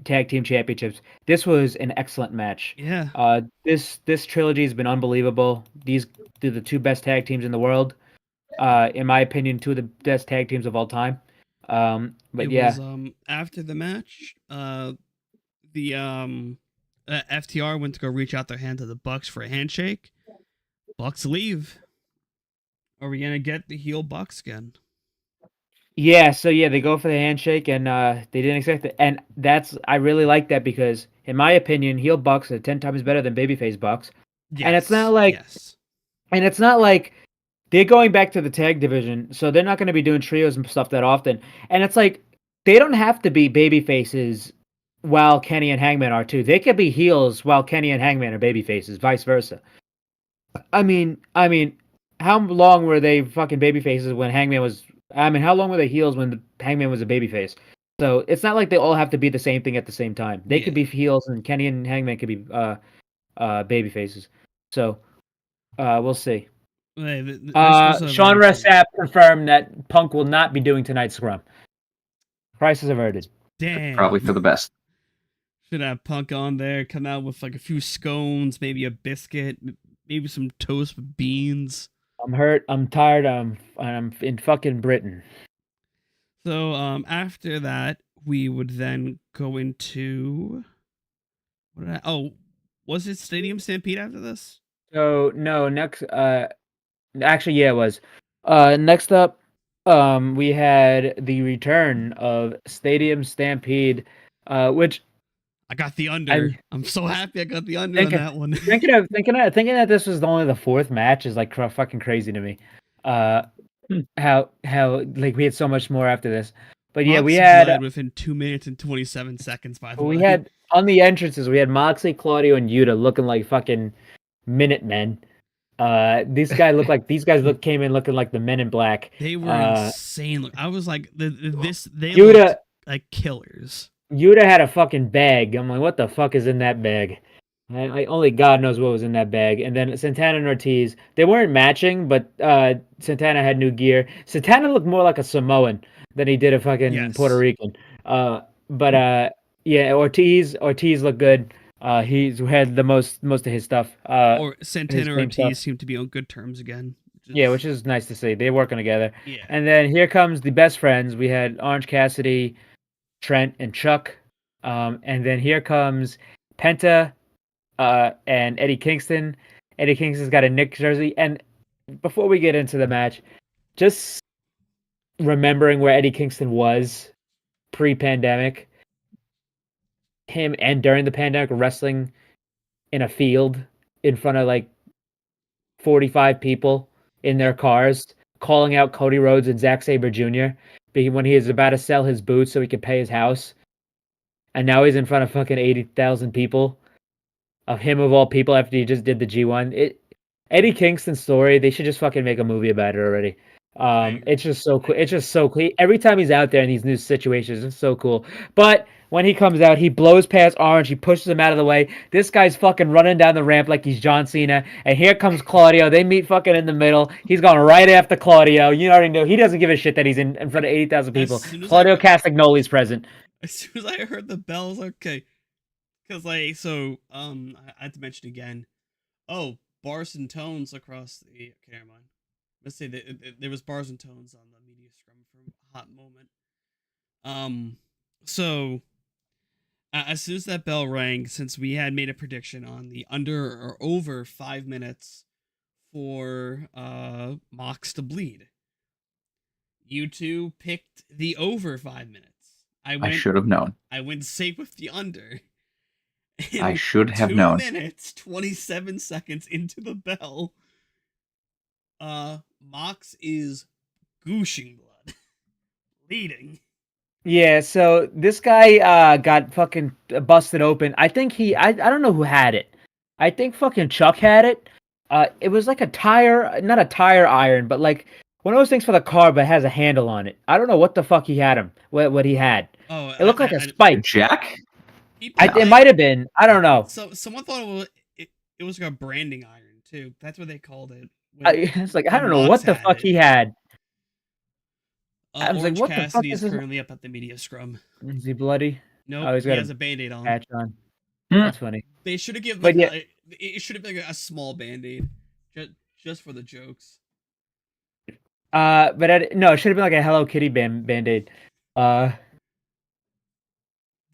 tag team championships. This was an excellent match. Yeah. This trilogy has been unbelievable. These are the two best tag teams in the world. In my opinion, two of the best tag teams of all time. But it was, after the match, the FTR went to go reach out their hand to the Bucks for a handshake. Bucks leave. Are we gonna get the heel Bucks again? Yeah, so yeah, they go for the handshake, and they didn't expect it. And I really like that because, in my opinion, heel Bucks are 10 times better than babyface Bucks. Yes, and it's not like they're going back to the tag division, so they're not going to be doing trios and stuff that often. And it's like they don't have to be babyfaces while Kenny and Hangman are too. They could be heels while Kenny and Hangman are babyfaces, vice versa. I mean, how long were they fucking babyfaces when Hangman was? I mean, how long were they heels when Hangman was a babyface? So it's not like they all have to be the same thing at the same time. They could be heels, and Kenny and Hangman could be babyfaces. So we'll see. Sean Ross Sapp confirmed that Punk will not be doing tonight's scrum. Crisis averted. Damn. Probably for the best. Should have Punk on there, come out with like a few scones, maybe a biscuit, maybe some toast with beans. I'm hurt. I'm tired. I'm in fucking Britain. So after that, we would then go into was it Stadium Stampede after this? So no, next actually yeah, it was. Next up, we had the return of Stadium Stampede, which I got the under. I'm I'm so happy I got the under on thinking that one. thinking that this was only the fourth match is like fucking crazy to me. How like we had so much more after this, but yeah, Mox we had bled within 2 minutes and 27 seconds. By the way, we had on the entrances we had Moxley, Claudio, and Yuta looking like fucking Minutemen. These guys came in looking like the Men in Black. they were insane. Look, I was like, they Yuta looked like killers. Yuta had a fucking bag. I'm like, what the fuck is in that bag? Only God knows what was in that bag. And then Santana and Ortiz, they weren't matching, but Santana had new gear. Santana looked more like a Samoan than he did a fucking Yes. Puerto Rican. Yeah, Ortiz looked good. He's had the most of his stuff. Or Santana his and name Ortiz stuff. seem to be on good terms again. Yeah, which is nice to see. They're working together. Yeah. And then here comes the best friends. We had Orange Cassidy, Trent, and Chuck. And then here comes Penta and Eddie Kingston. Eddie Kingston's got a Nick jersey. And before we get into the match, just remembering where Eddie Kingston was pre-pandemic, him and during the pandemic wrestling in a field in front of like 45 people in their cars, calling out Cody Rhodes and Zack Sabre Jr. when he is about to sell his boots so he could pay his house. And now he's in front of fucking 80,000 people. Of him of all people after he just did the G1. Eddie Kingston's story, they should just fucking make a movie about it already. It's just so cool. It's just so cool. Every time he's out there in these new situations, it's so cool. But when he comes out, he blows past Orange. He pushes him out of the way. This guy's fucking running down the ramp like he's John Cena. And here comes Claudio. They meet fucking in the middle. He's going right after Claudio. You already know. He doesn't give a shit that he's in front of 80,000 people. Claudio Castagnoli's present. As soon as I heard the bells, okay. Because, like, so, I had to mention again. Oh, bars and tones across the... Okay, never mind. Let's say that there was bars and tones on the media scrum for a hot moment. So, as soon as that bell rang, since we had made a prediction on the under or over 5 minutes for Mox to bleed, you two picked the over 5 minutes. I should have known. I went safe with the under. I should have known. 2 minutes, 27 seconds into the bell, Mox is gooshing blood. Bleeding. Yeah, so this guy got fucking busted open. I think I don't know who had it. I think fucking Chuck had it. It was like a tire, not a tire iron, but like one of those things for the car, but has a handle on it. I don't know what the fuck he had what he had. Oh, it looked like a spike. Jack? It might have been. I don't know. So someone thought it was like a branding iron too. That's what they called it. It's like I don't know what the fuck he had. I was like, what Cassidy the fuck is currently up at the media scrum. Is he bloody? No, nope, he has a Band-Aid on. Patch on. That's funny. They should have given. It should have been like a small Band-Aid, just for the jokes. But no, it should have been like a Hello Kitty Band-Aid.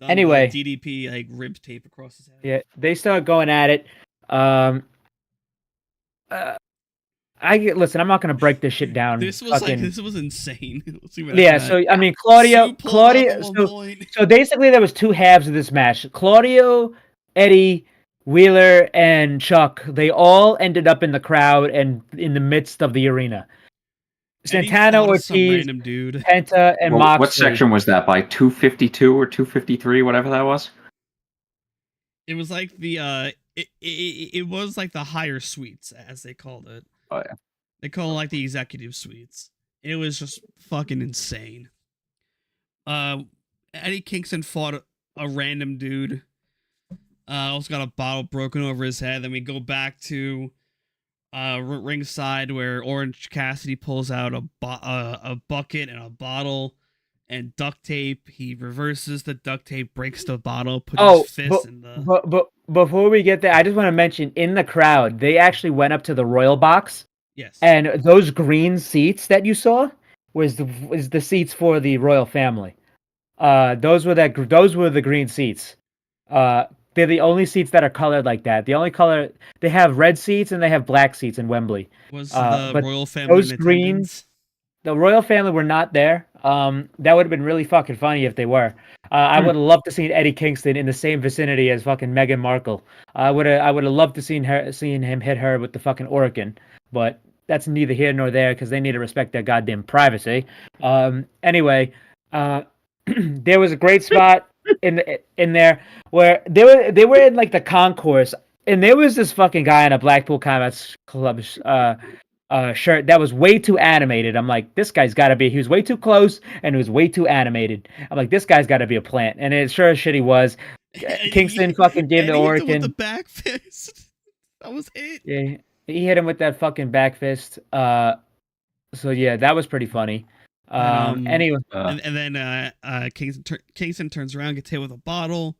Anyway, DDP like rib tape across his head. Yeah, they start going at it. Listen. I'm not gonna break this shit down. This was insane. Let's see what so I mean, Claudio. So basically, there was two halves of this match. Claudio, Eddie, Wheeler, and Chuck. They all ended up in the crowd and in the midst of the arena. Santana, Ortiz, Penta, and Moxley. What section was that by? 252 or 253, whatever that was? It was like the it was like the higher suites, as they called it. Oh yeah. They call it like the executive suites. It was just fucking insane. Eddie Kingston fought a random dude. Also got a bottle broken over his head. Then we go back to ringside where Orange Cassidy pulls out a bucket and a bottle and duct tape. He reverses the duct tape, breaks the bottle, puts his fist in the... But before we get there, I just want to mention, in the crowd, they actually went up to the Royal Box. Yes. And those green seats that you saw was the seats for the Royal family. Those were the green seats. They're the only seats that are colored like that. The only color they have red seats and they have black seats in Wembley. Was the But royal family those in greens, attendance? the royal family were not there. That would have been really fucking funny if they were. I would have loved to seen Eddie Kingston in the same vicinity as fucking Meghan Markle. I would have loved to seen him hit her with the fucking Oracle, but that's neither here nor there because they need to respect their goddamn privacy. Anyway, there was a great spot in there where they were in like the concourse, and there was this fucking guy in a Blackpool Combat Club shirt that was way too animated. I'm like, this guy's got to be. He was way too close, and it was way too animated. I'm like, this guy's got to be a plant, and it sure as shit he was. Kingston fucking gave the Oracle with the back fist. That was it. Yeah, he hit him with that fucking back fist. So yeah, that was pretty funny. Anyway, and then Kingston turns around, gets hit with a bottle.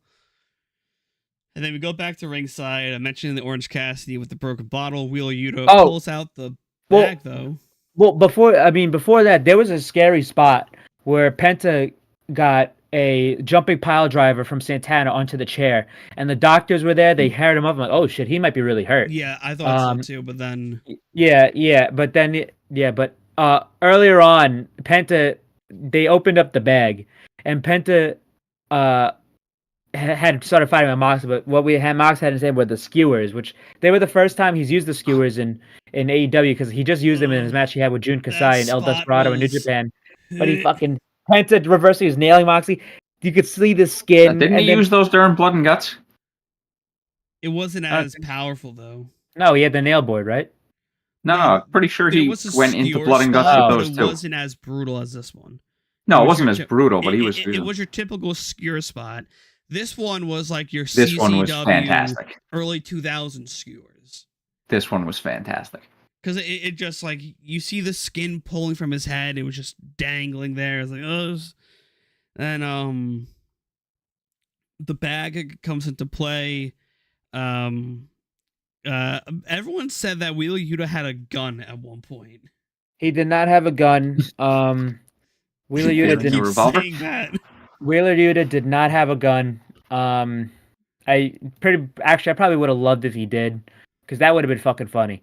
And then we go back to ringside. I mentioned the Orange Cassidy with the broken bottle. Wheeler Yuta pulls out the bag, though. Well, before that, there was a scary spot where Penta got a jumping pile driver from Santana onto the chair, and the doctors were there. They heard him up. I'm like, oh shit, he might be really hurt. Yeah, I thought so too, but then... But earlier on, Penta, they opened up the bag, and Penta had started fighting with Mox, but what Mox had to say were the skewers, which they were the first time he's used the skewers in AEW, because he just used them in his match he had with Jun Kasai and El Desperado in New Japan. But he fucking Penta reversing, was nailing Moxley. You could see the skin. Didn't he use those during Blood and Guts? It wasn't as powerful, though. No, he had the nail board, right? No, I'm pretty sure he went into Blood and Guts with those too. It wasn't as brutal as this one. No, it wasn't as brutal, but he was... It was your typical skewer spot. This one was like your This one was fantastic. Early 2000s skewers. This one was fantastic. Because it just like, you see the skin pulling from his head. It was just dangling there. It's like, oh. And the bag comes into play. Everyone said that Wheeler Yuta had a gun at one point. He did not have a gun. Wheeler Yuta didn't. Wheeler Yuta did not have a gun. I probably would have loved if he did, because that would have been fucking funny.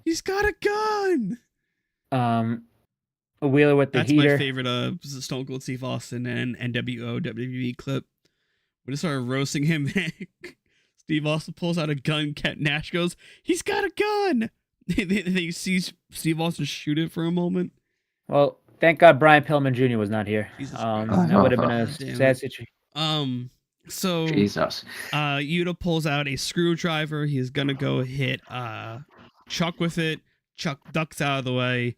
He's got a gun. Wheeler with the That's heater. That's my favorite Stone Cold Steve Austin and NWO WWE clip. We just started roasting him. Steve Austin pulls out a gun. Nash goes, "He's got a gun." They see Steve Austin shoot it for a moment. Well, thank God Brian Pillman Jr. was not here. That would have been a sad situation. So Jesus. Yuta pulls out a screwdriver. He's gonna go hit Chuck with it. Chuck ducks out of the way,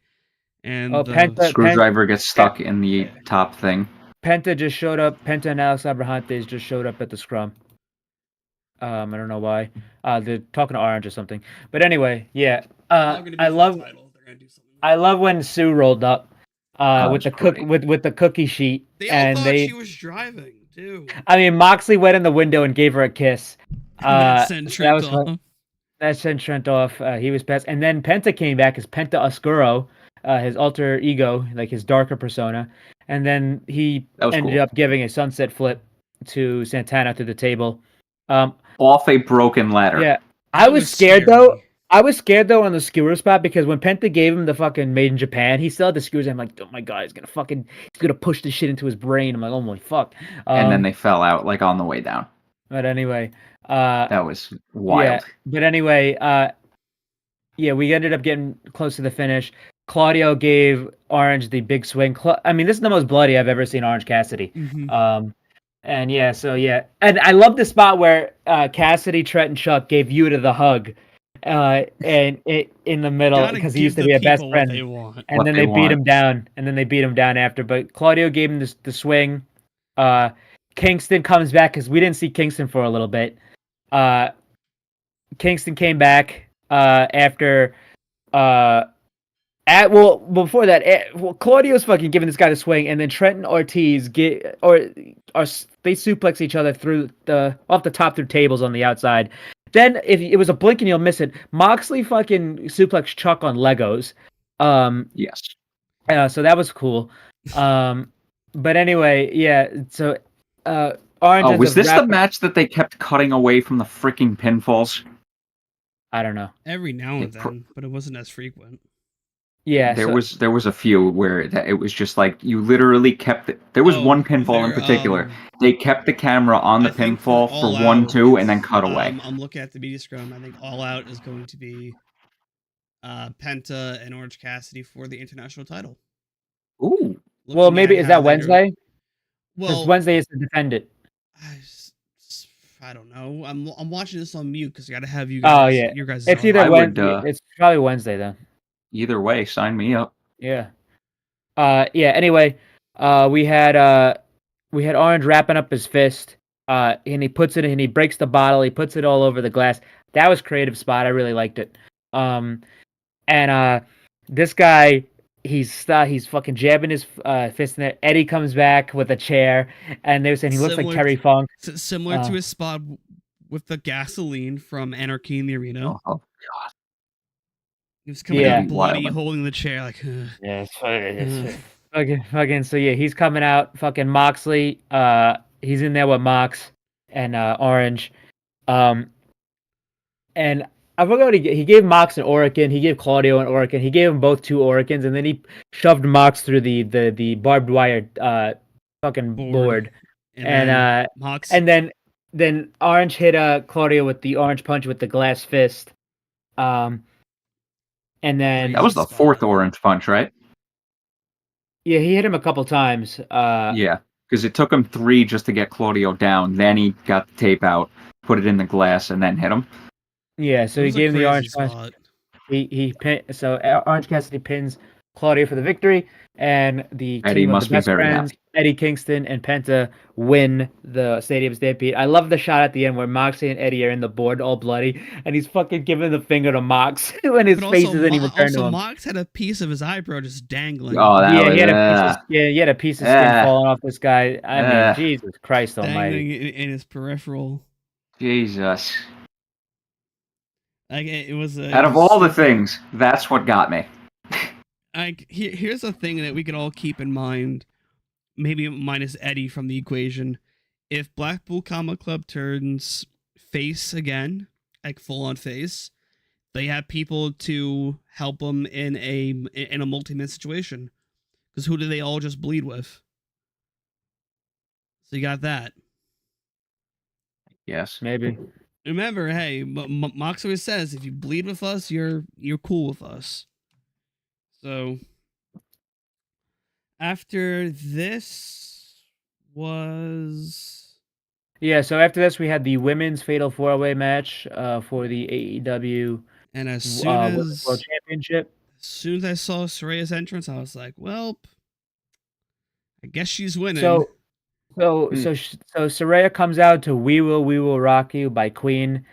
and the screwdriver gets stuck in the top thing. Penta just showed up. Penta and Alex Abrahantes just showed up at the scrum. I don't know why. They're talking to Orange or something. But anyway, yeah. I love when Sue rolled up with the cookie sheet. They all thought she was driving too. I mean, Moxley went in the window and gave her a kiss. That sent Trent off. That sent Trent off. He was pissed. And then Penta came back as Penta Oscuro, his alter ego, like his darker persona. And then he ended up giving a sunset flip to Santana through the table. Off a broken ladder. Yeah. I was scared though. I was scared though on the skewer spot, because when Penta gave him the fucking Made in Japan, he still had the skewers. I'm like, oh my god, he's gonna push this shit into his brain. I'm like, oh my fuck. And then they fell out like on the way down. But anyway, that was wild. Yeah, but anyway, we ended up getting close to the finish. Claudio gave Orange the big swing. I mean, this is the most bloody I've ever seen Orange Cassidy. Mm-hmm. And I love the spot where Cassidy, Trent, and Chuck gave Yuta the hug. And in the middle, because he used to be a best friend, and then they beat him down after. But Claudio gave him the swing. Kingston comes back, because we didn't see Kingston for a little bit. Kingston came back after. Before that, Claudio's fucking giving this guy the swing, and then Trent and Ortiz they suplex each other off the top through tables on the outside. Then, if it was a blink and you'll miss it, Moxley fucking suplexed Chuck on Legos. Yes. So that was cool. But anyway, yeah. So, Orange Oh, ends was up this the wrapping. match that they kept cutting away from the freaking pinfalls? I don't know. Every now and It pr- then, but it wasn't as frequent. Yeah. There So was a few where it was just like you literally kept it. There was one pinfall in there. particular. They kept the camera on the I think for pinfall for All 1, Out, 2, and then it's cut away. I'm looking at the media scrum. I think All Out is going to be Penta and Orange Cassidy for the international title. Ooh, well, Looking maybe at is how that Wednesday? Because Well, Wednesday is to defend it. I don't know. I'm watching this on mute because I got to have you Oh guys yeah, your guys' it's audio. either I would, Wednesday. It's probably Wednesday then. either way, sign me up. Yeah. Yeah. Anyway, we had Orange wrapping up his fist. And he puts it in. He breaks the bottle. He puts it all over the glass. That was creative spot. I really liked it. And this guy, he's fucking jabbing his fist in there. Eddie comes back with a chair, and they were saying he looks like Similar Terry Funk. Similar to his spot with the gasoline from Anarchy in the Arena. Oh, He was coming Yeah. out bloody, Wild. holding the chair like. Yeah, it's fucking. So yeah, he's coming out. Fucking Moxley. He's in there with Mox and Orange. And I forgot what he gave Mox an Orican. He gave Claudio an Orican. He gave them both 2 Oricans, and then he shoved Mox through the barbed wire fucking board. And Mox. and then Orange hit Claudio with the orange punch with the glass fist. And then that was the 4th orange punch, right? yeah, he hit him a couple times. Yeah, because it took him 3 just to get Claudio down. Then he got the tape out, put it in the glass, and then hit him. Yeah, so It he was a gave him the crazy orange punch. spot. He so Orange Cassidy pins Claudio for the victory, and the Eddie team of must the be best very friends, happy. Eddie Kingston and Penta, win the Stadium Stampede. I love the shot at the end where Moxley and Eddie are in the board all bloody, and he's fucking giving the finger to Mox when his But face also, isn't even turned to him. Mox had a piece of his eyebrow just dangling. Oh, that Yeah, was, he had a piece of skin falling off this guy. I mean, Jesus Christ dangling Almighty! in his peripheral. Jesus. Like it was. Out of all the things, that's what got me. Here's a thing that we could all keep in mind, maybe minus Eddie from the equation. If Blackpool Combat Club turns face again, like full on face, they have people to help them in a multi-man situation. Because who do they all just bleed with? So you got that. Yes. Maybe. Remember, hey, Mox always says, if you bleed with us, you're cool with us. So after this was So after this we had the women's fatal 4-way match for the AEW and as soon Women's World Championship. as soon as I saw Soraya's entrance, I was like, well, I guess she's winning. So Saraya comes out to "We Will Rock You" by Queen.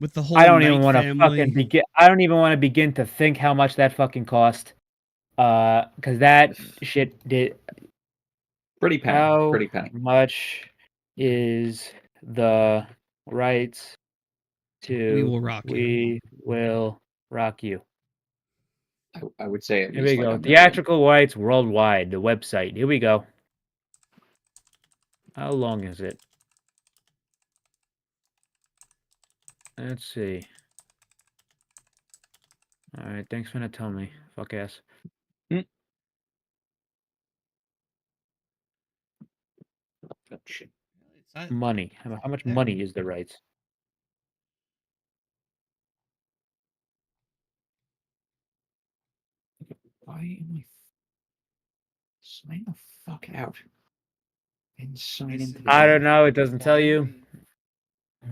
with the whole I don't even want to begin to think how much that fucking cost. Because that shit did. Pretty penny. How Pretty penny. much is the rights to We Will Rock You. We Will Rock You? I would say at Here least we like go. $1 million. Theatrical rights worldwide. The website. Here we go. How long is it? Let's see. All right. Thanks for not telling me. Fuck ass. Money. How much money is the rights? Why am I sign the fuck out and sign into the I don't know. It doesn't tell you.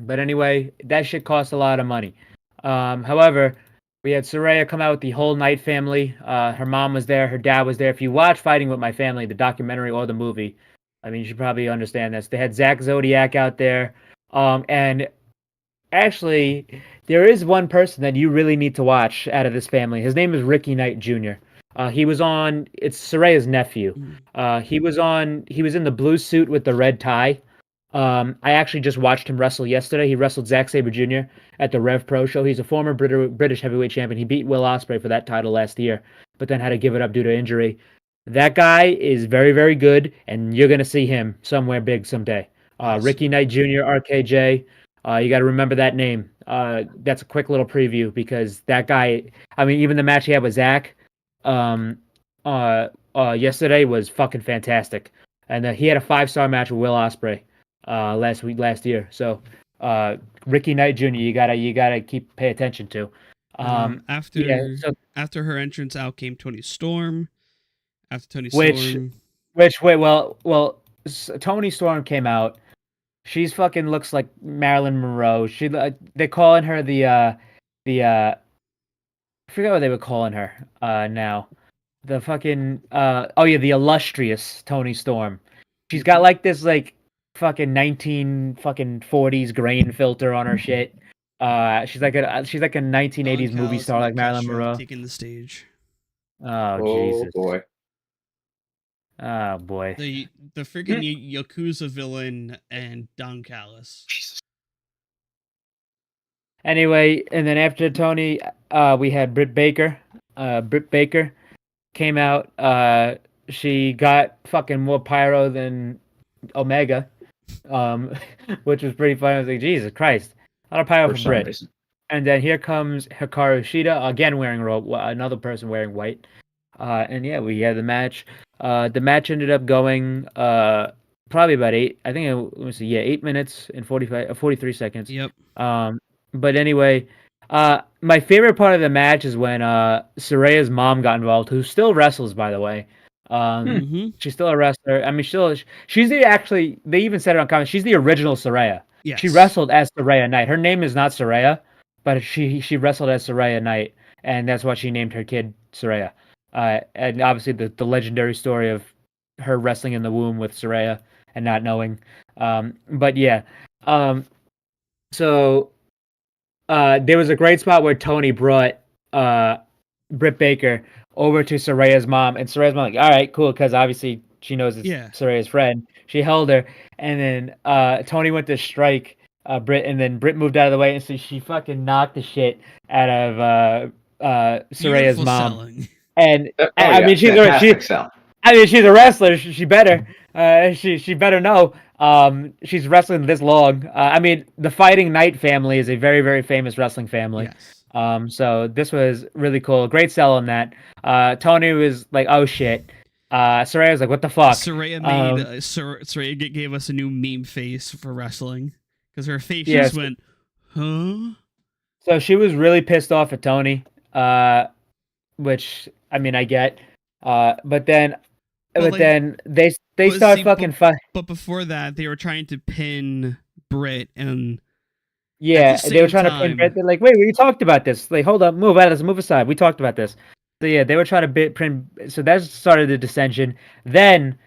But anyway, that shit costs a lot of money. However, we had Saraya come out with the whole Knight family. Her mom was there. Her dad was there. If you watch Fighting with My Family, the documentary or the movie, I mean, you should probably understand this. They had Zach Zodiac out there. And actually, there is one person that you really need to watch out of this family. His name is Ricky Knight Jr. He was on. It's Saraya's nephew. He was in the blue suit with the red tie. I actually just watched him wrestle yesterday. He wrestled Zack Sabre Jr. at the Rev Pro show. He's a former British heavyweight champion. He beat Will Ospreay for that title last year, but then had to give it up due to injury. That guy is very, very good, and you're gonna see him somewhere big someday. Nice. Ricky Knight Jr., RKJ. You got to remember that name. That's a quick little preview because that guy. I mean, even the match he had with Zach, um, yesterday was fucking fantastic, and he had a 5-star match with Will Ospreay, last year. So, Ricky Knight Jr. You gotta pay attention to. Yeah. So After her entrance, out came Tony Storm. After Tony which Storm, wait, Tony Storm came out. She's fucking looks like Marilyn Monroe. They're calling her I forget what they were calling her now. The fucking the illustrious Tony Storm. She's got like this like fucking 1940s grain filter on her shit. She's like a 1980s movie star like Marilyn Monroe. taking the stage. Oh Jesus. Boy. Oh boy. The freaking Yakuza villain and Don Callis. Anyway, and then after Tony, we had Britt Baker. Britt Baker came out. She got fucking more pyro than Omega, which was pretty funny. I was like, Jesus Christ, a lot of pyro for Britt. Reason. And then here comes Hikaru Shida, again wearing another person wearing white. And yeah, we had the match. The match ended up going probably about 8 minutes and 43 seconds. Yep. But anyway, my favorite part of the match is when Saraya's mom got involved, who still wrestles, by the way. She's still a wrestler. I mean, she's they even said it on comment. She's the original Saraya. Yes. She wrestled as Saraya Knight. Her name is not Saraya, but she wrestled as Saraya Knight, and that's why she named her kid Saraya. And obviously the legendary story of her wrestling in the womb with Saraya and not knowing. But yeah. So there was a great spot where Tony brought Britt Baker over to Saraya's mom, and Saraya's mom like, all right, cool, because obviously she knows it's Saraya's friend. She held her, and then Tony went to strike Britt, and then Britt moved out of the way, and so she fucking knocked the shit out of Saraya's mom. Selling. And she's a wrestler. She better. She better know. She's wrestling this long. I mean, the Fighting Knight family is a very, very famous wrestling family. Yes. So this was really cool. Great sell on that. Tony was like, "Oh shit." Saraya was like, "What the fuck?" Saraya gave us a new meme face for wrestling because her face just went, "Huh?" So she was really pissed off at Tony. Which I mean, I get. But then they start fucking fight. But before that, they were trying to pin Britt, and they were trying to pin Britt. They're like, "Wait, we talked about this. Like, hold up, move aside. We talked about this." So yeah, they were trying to pin. So that started the dissension. Then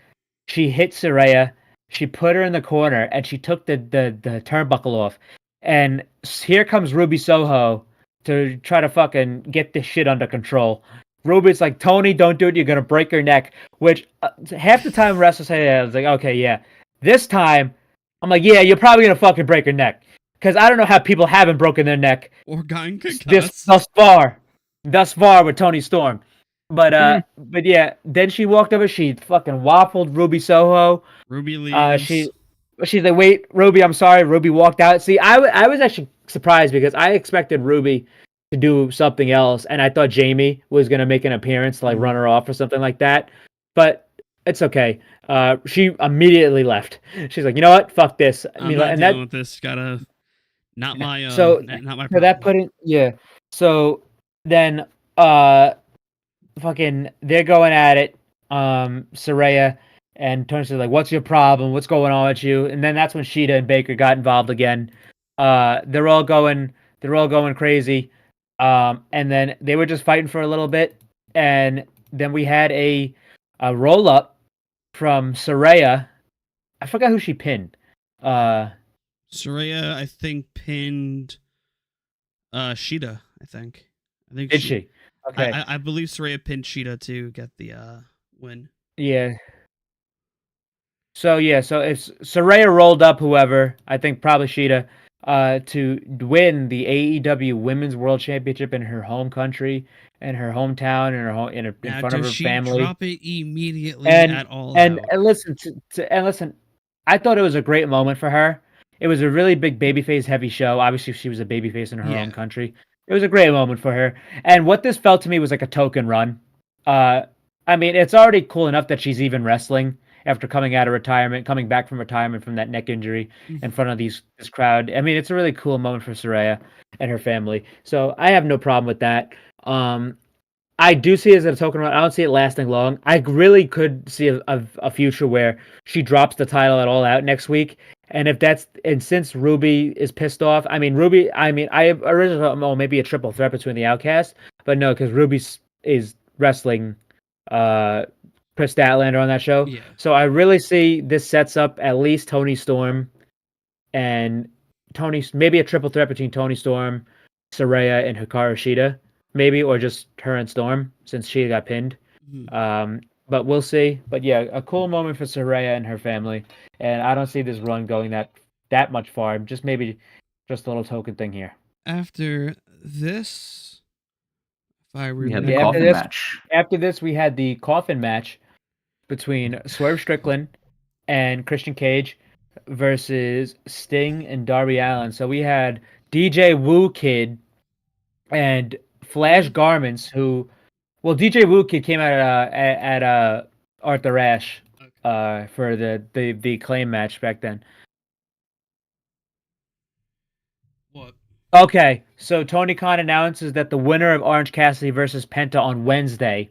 she hit Saraya. She put her in the corner, and she took the turnbuckle off. And here comes Ruby Soho to try to fucking get this shit under control. Ruby's like, Tony, don't do it. You're going to break her neck. Which half the time wrestlers say that. I was like, okay, yeah. This time, I'm like, yeah, you're probably going to fucking break her neck. Because I don't know how people haven't broken their neck or gotten concussed thus far with Tony Storm. But yeah, then she walked over. She fucking waffled Ruby Soho. Ruby leaves. She's like, wait, Ruby, I'm sorry. Ruby walked out. See, I was actually surprised because I expected Ruby to do something else, and I thought Jamie was gonna make an appearance to like run her off or something like that. But it's okay. She immediately left. She's like, you know what? Fuck this. I'm not dealing with this. Not my not my problem. So that put in So then fucking they're going at it. Saraya and Tony's like, what's your problem? What's going on with you? And then that's when Shida and Baker got involved again. They're all going crazy. And then they were just fighting for a little bit. And then we had a roll up from Saraya. I forgot who she pinned. Saraya, I think, pinned Shida, I think. Did she? Okay. I believe Saraya pinned Shida to get the win. Yeah. So if Saraya rolled up whoever, I think probably Shida, to win the AEW Women's World Championship in her home country, in her hometown, in Now, front of does her she family. drop it immediately And at All and Out? and listen I thought it was a great moment for her. It was a really big babyface heavy show. Obviously, she was a babyface in her Yeah. own country. It was a great moment for her. And what this felt to me was like a token run. I mean, it's already cool enough that she's even wrestling after coming back from retirement from that neck injury in front of this crowd. I mean, it's a really cool moment for Saraya and her family. So I have no problem with that. I do see it as a token run. I don't see it lasting long. I really could see a future where she drops the title at All Out next week. And since Ruby is pissed off, I originally thought, maybe a triple threat between the Outcasts, but no, because Ruby is wrestling Chris Statlander on that show. Yeah. So I really see this sets up at least Tony Storm and maybe a triple threat between Tony Storm, Saraya, and Hikaru Shida, maybe, or just her and Storm since she got pinned. But we'll see. But yeah, a cool moment for Saraya and her family, and I don't see this run going that much far. Just maybe just a little token thing here. After this, if I We had remember, the Yeah, coffin match. After this, we had the coffin match between Swerve Strickland and Christian Cage versus Sting and Darby Allin. So we had DJ Woo Kid and Flash Garments, who, well, DJ Woo Kid came out at Arthur Ashe for the Acclaim match back then. what? Okay, so Tony Khan announces that the winner of Orange Cassidy versus Penta on Wednesday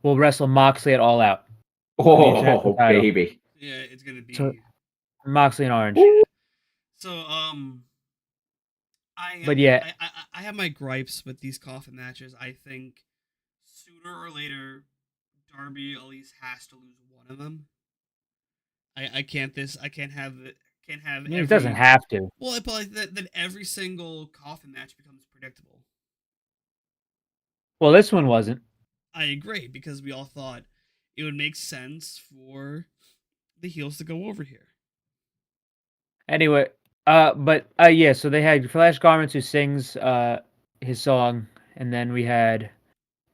will wrestle Moxley at All Out. Oh, baby. Yeah, it's gonna be. So Moxley and Orange. So But yeah. I have my gripes with these coffin matches. I think sooner or later, Darby at least has to lose one of them. I can't have it. Can't have. I mean, it doesn't have to. Well, but like then every single coffin match becomes predictable. Well, this one wasn't. I agree because we all thought it would make sense for the heels to go over here. Anyway, yeah, so they had Flash Garments who sings his song, and then we had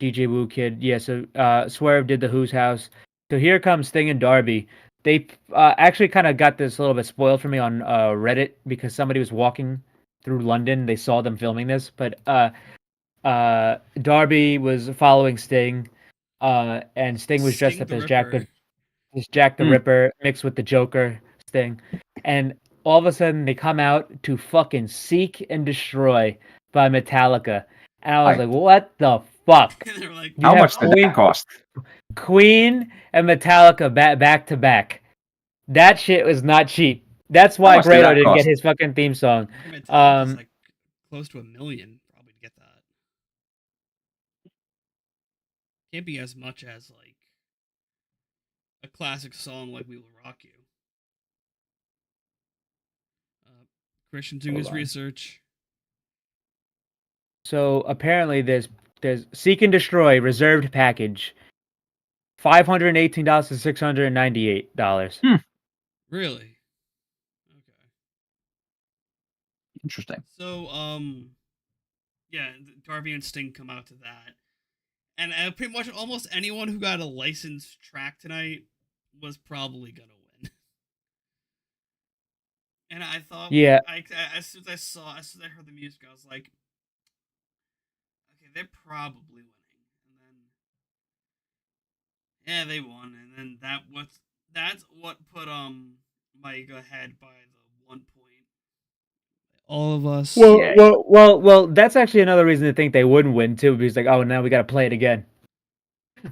DJ Woo Kid. Yeah, so Swerve did the Who's House. So here comes Sting and Darby. They actually kind of got this a little bit spoiled for me on Reddit because somebody was walking through London. They saw them filming this, but Darby was following Sting, and Sting was dressed up as Jack the Ripper mixed with the Joker Sting, and all of a sudden they come out to fucking Seek and Destroy by Metallica, and I was like, what the fuck? And they're like, How much did that cost? Queen and Metallica back to back. That shit was not cheap. That's why much did Grado that didn't cost? get his fucking theme song. Metallica's like close to $1 million probably to get that. Can't be as much as like a classic song like "We Will Rock You." Christian doing his research. So apparently there's Seek and Destroy reserved package, $518 to $698. Really? Okay. Interesting. So yeah, Darby and Sting come out to that, and pretty much almost anyone who got a licensed track tonight was probably gonna win. And I thought, Yeah. As soon as I heard the music, I was like, okay, they're probably winning. And then, yeah, they won, and then that's what put Mike ahead by the 1 point. All of us. Well, that's actually another reason to think they wouldn't win too, because like, oh, now we got to play it again.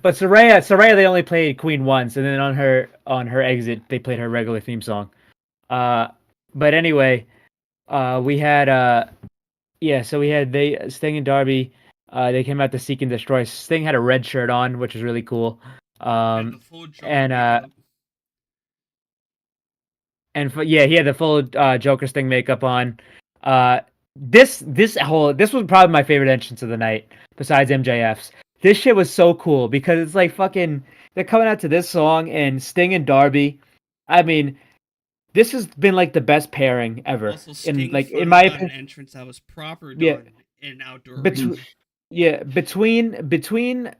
But Saraya, they only played Queen once, and then on her exit, they played her regular theme song. But anyway, we had so we had Sting and Darby. They came out to Seek and Destroy. Sting had a red shirt on, which was really cool. And the full Joker and makeup. he had the full Joker Sting makeup on. This was probably my favorite entrance of the night, besides MJF's. This shit was so cool because it's like fucking they're coming out to this song and Sting and Darby. I mean, this has been like the best pairing ever. Also, In Sting like in finally my got an opinion, entrance that was proper yeah. done in outdoor Between arena. yeah, between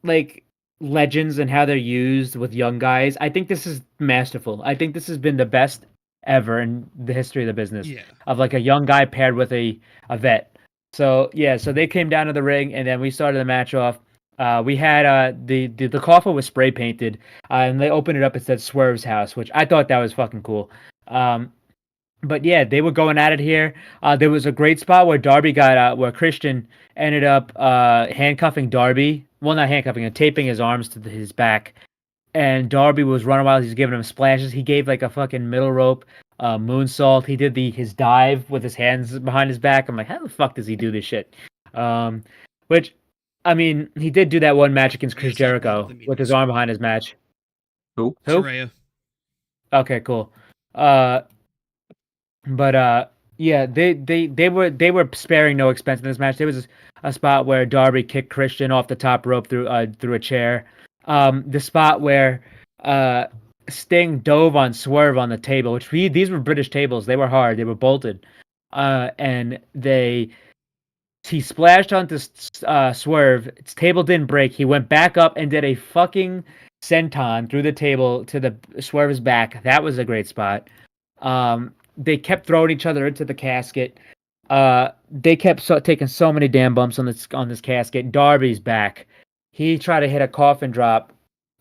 like legends and how they're used with young guys, I think this is masterful. I think this has been the best ever in the history of the business Yeah. of like a young guy paired with a vet. So yeah, so they came down to the ring and then we started the match off. We had the coffin was spray painted, and they opened it up. It said Swerve's house, which I thought that was fucking cool. But yeah, they were going at it here. There was a great spot where Darby got where Christian ended up handcuffing Darby. Well, not handcuffing him, taping his arms to his back. And Darby was running while he's giving him splashes. He gave like a fucking middle rope moonsault. He did his dive with his hands behind his back. I'm like, how the fuck does he do this shit? Which, I mean, he did do that one match against I Chris guess I left Jericho the meeting with his arm screen. behind his match. Who? Who? Saraya. Okay, cool. Uh, But yeah, they were sparing no expense in this match. There was a spot where Darby kicked Christian off the top rope through a chair. The spot where uh Sting dove on Swerve on the table, which these were British tables. They were hard. They were bolted. And he splashed onto Swerve. His table didn't break. He went back up and did a fucking senton through the table to the Swerve's back. That was a great spot. They kept throwing each other into the casket. They kept taking so many damn bumps on this casket. Darby's back. He tried to hit a coffin drop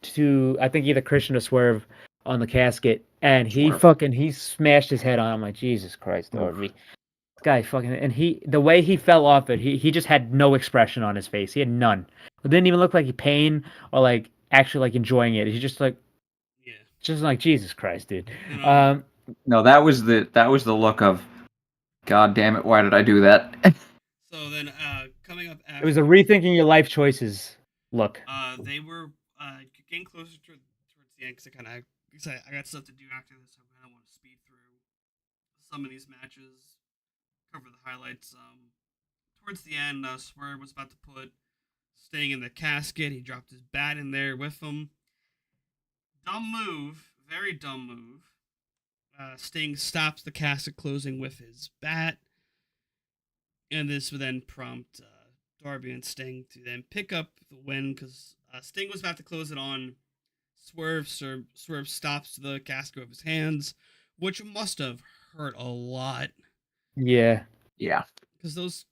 to I think either Christian or Swerve on the casket, and Swerve. he smashed his head on. I'm like, Jesus Christ, Darby. This guy fucking, and the way he fell off it, he just had no expression on his face. He had none. It didn't even look like he pain or like actually like enjoying it. He's just like Jesus Christ, dude. And, No, that was the look of, God damn it, why did I do that? so then, coming up after, It was a rethinking your life choices look. they were getting closer towards the end because I got stuff to do after this. So I kind of want to speed through some of these matches, cover the highlights. Towards the end, Swerve was about to put Sting in the casket. He dropped his bat in there with him. Dumb move, very dumb move. Sting stops the casket closing with his bat, and this would then prompt Darby and Sting to then pick up the win because Sting was about to close it on Swerve. Swerve stops the casket with his hands, which must have hurt a lot Yeah. Yeah. because those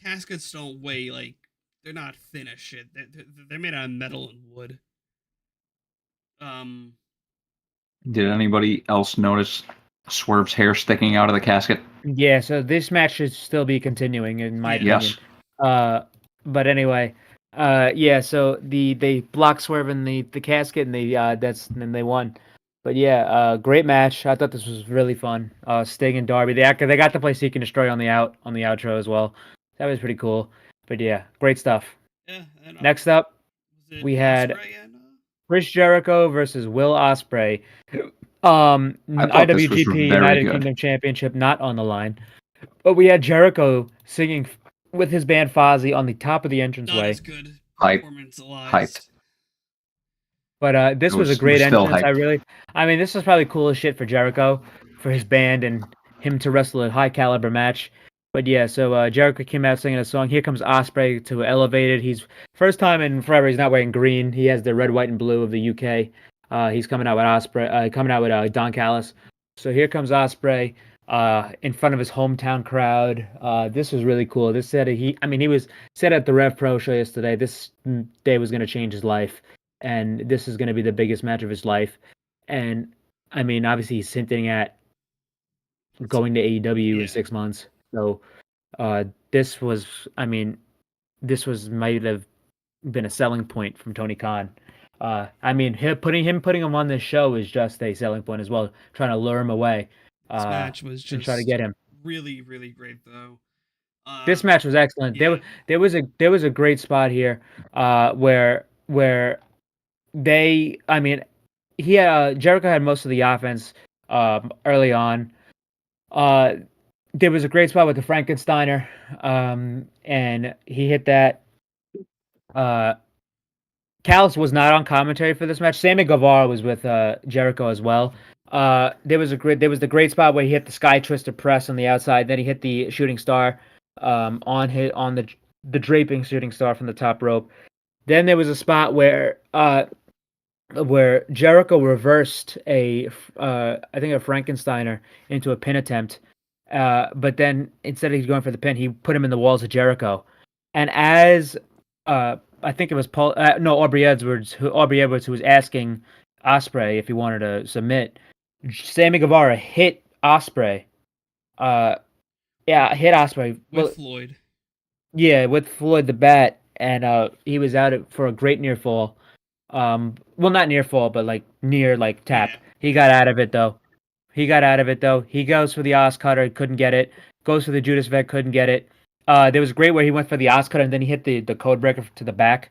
caskets don't weigh like they're not thin as shit. They're made out of metal and wood. Did anybody else notice Swerve's hair sticking out of the casket? Yeah, so this match should still be continuing in my Yeah. opinion. Yes. But anyway, yeah, so they blocked Swerve in the casket and they won. But yeah, great match. I thought this was really fun. Sting and Darby, they got to play Seek and Destroy on the outro as well. That was pretty cool. But yeah, great stuff. Yeah. And, Next up, was it we had Ospreay and, Chris Jericho versus Will Ospreay. I thought this was IWGP very United good. Kingdom Championship not on the line. But we had Jericho singing with his band Fozzy on the top of the not entranceway. as good Hype. performance-wise. Hyped. But this was a It great was still entrance. hyped. This was probably cool as shit for Jericho, for his band, and him to wrestle a high caliber match. But yeah, so Jericho came out singing a song. Here comes Ospreay to elevate it. He's first time in forever. He's not wearing green. He has the red, white, and blue of the UK. He's coming out with Ospreay, coming out with Don Callis. So here comes Ospreay in front of his hometown crowd. This was really cool. This said he was said at the Rev Pro show yesterday. This day was going to change his life, and this is going to be the biggest match of his life. And I mean, obviously, he's hinting at going to AEW in 6 months. So this might have been a selling point from Tony Khan. Putting him on this show is just a selling point as well, trying to lure him away. This match was and just try to get him. really, really great though. This match was excellent. Yeah. There was a great spot here, where Jericho had most of the offense early on. There was a great spot with the Frankensteiner, and he hit that. Callis was not on commentary for this match. Sammy Guevara was with Jericho as well. There was the great spot where he hit the Sky Twister press on the outside. Then he hit the shooting star, on the draping shooting star from the top rope. Then there was a spot where Jericho reversed I think a Frankensteiner into a pin attempt. But then instead of going for the pin, he put him in the walls of Jericho. And as I think it was Aubrey Edwards who was asking Ospreay if he wanted to submit. Sammy Guevara hit Ospreay. Hit Ospreay with Floyd. Yeah, with Floyd the Bat, and he was out for a great near fall. Well, not near fall, but like near tap. Yeah. He got out of it though. He goes for the Os Cutter, couldn't get it. Goes for the Judas Vet, couldn't get it. There was great where he went for the Os Cutter and then he hit the code breaker to the back.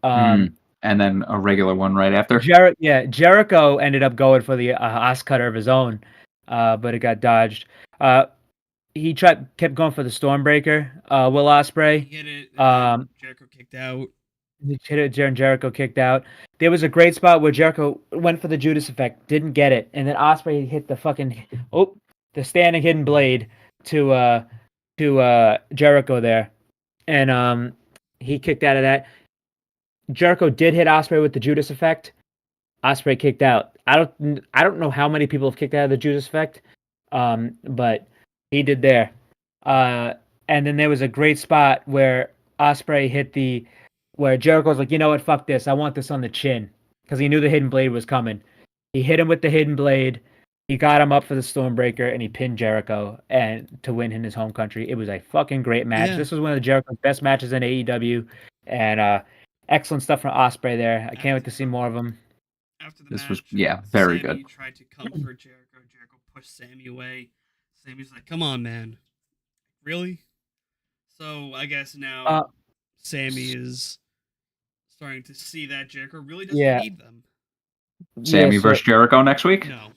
And then a regular one right after. Jericho ended up going for the Os Cutter of his own, but it got dodged. He kept going for the Stormbreaker. Will Ospreay. He hit it. And Jericho kicked out. Jericho kicked out. There was a great spot where Jericho went for the Judas effect, didn't get it, and then Ospreay hit the standing hidden blade to Jericho there, and he kicked out of that. Jericho did hit Ospreay with the Judas effect. Ospreay kicked out. I don't know how many people have kicked out of the Judas effect, but he did there. And then there was a great spot where Ospreay hit where Jericho's like, you know what, fuck this, I want this on the chin, because he knew the hidden blade was coming. He hit him with the hidden blade. He got him up for the Stormbreaker, and he pinned Jericho and to win in his home country. It was a fucking great match. Yeah. This was one of Jericho's best matches in AEW, and excellent stuff from Ospreay there. I can't wait to see more of him. After the this match, was very Sammy good. Tried to comfort Jericho. Jericho pushed Sammy away. Sammy's like, "Come on, man, really?" So I guess now Sammy is starting to see that Jericho really doesn't need them. Sammy versus Jericho next week? No.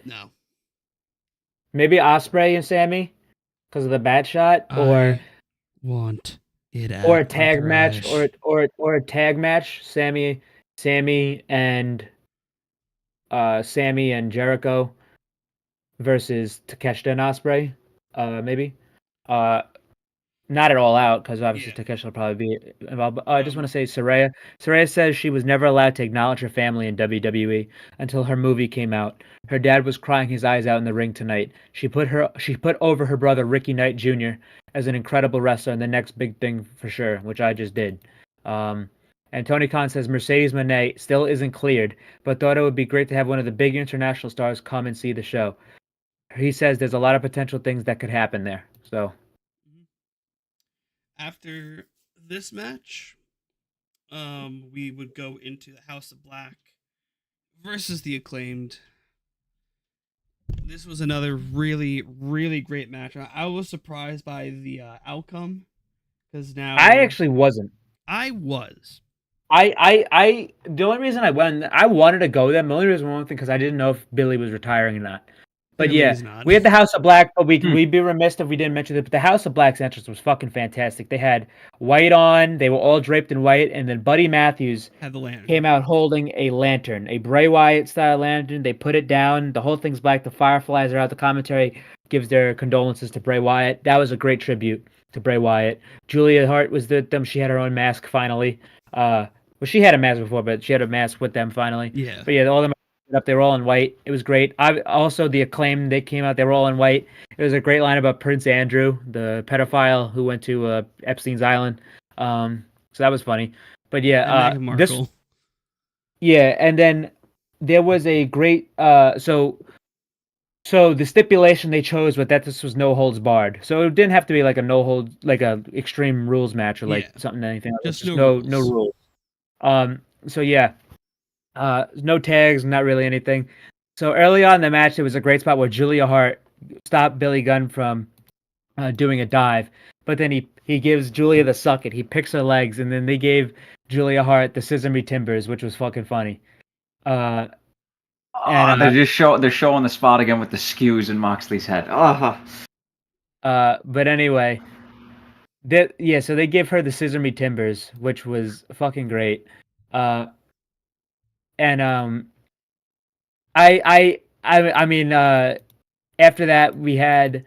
No. Maybe Ospreay and Sammy because of the bat shot, or want it or a tag match, or a tag match. Sammy and Jericho versus Takeshita and Ospreay. Maybe. Not at all out, because obviously Takeshita will probably be involved. But I just want to say Saraya. Saraya says she was never allowed to acknowledge her family in WWE until her movie came out. Her dad was crying his eyes out in the ring tonight. She put over her brother Ricky Knight Jr. as an incredible wrestler and the next big thing for sure, which I just did. And Tony Khan says Mercedes Moné still isn't cleared, but thought it would be great to have one of the big international stars come and see the show. He says there's a lot of potential things that could happen there. So. After this match, we would go into the House of Black versus the Acclaimed. This was another really, really great match. I was surprised by the outcome, because now I actually wasn't. I was. The only reason I wanted to go there. The only reason I went because I didn't know if Billy was retiring or not. But we had the House of Black, but we'd be remiss if we didn't mention it. But the House of Black's entrance was fucking fantastic. They had white on, they were all draped in white, and then Buddy Matthews had the lantern. Came out holding a lantern, a Bray Wyatt style lantern. They put it down. The whole thing's black. The Fireflies are out. The commentary gives their condolences to Bray Wyatt. That was a great tribute to Bray Wyatt. Julia Hart was with them. She had her own mask finally. Well, she had a mask before, but she had a mask with them finally. Yeah. But yeah, all of them up. They were all in white. It was great. Also, the Acclaim, they came out. They were all in white. It was a great line about Prince Andrew, the pedophile who went to Epstein's Island. So that was funny. But yeah, and then there was a great. So the stipulation they chose was that this was no holds barred. So it didn't have to be like a no hold, like a extreme rules match or like something anything. Just no rules. So yeah. No tags, not really anything. So early on in the match, there was a great spot where Julia Hart stopped Billy Gunn from doing a dive, but then he gives Julia the suck it. He picks her legs, and then they gave Julia Hart the Scissor Me Timbers, which was fucking funny. They're showing the spot again with the skews in Moxley's head. But anyway, so they give her the Scissor Me Timbers, which was fucking great. And I mean, after that we had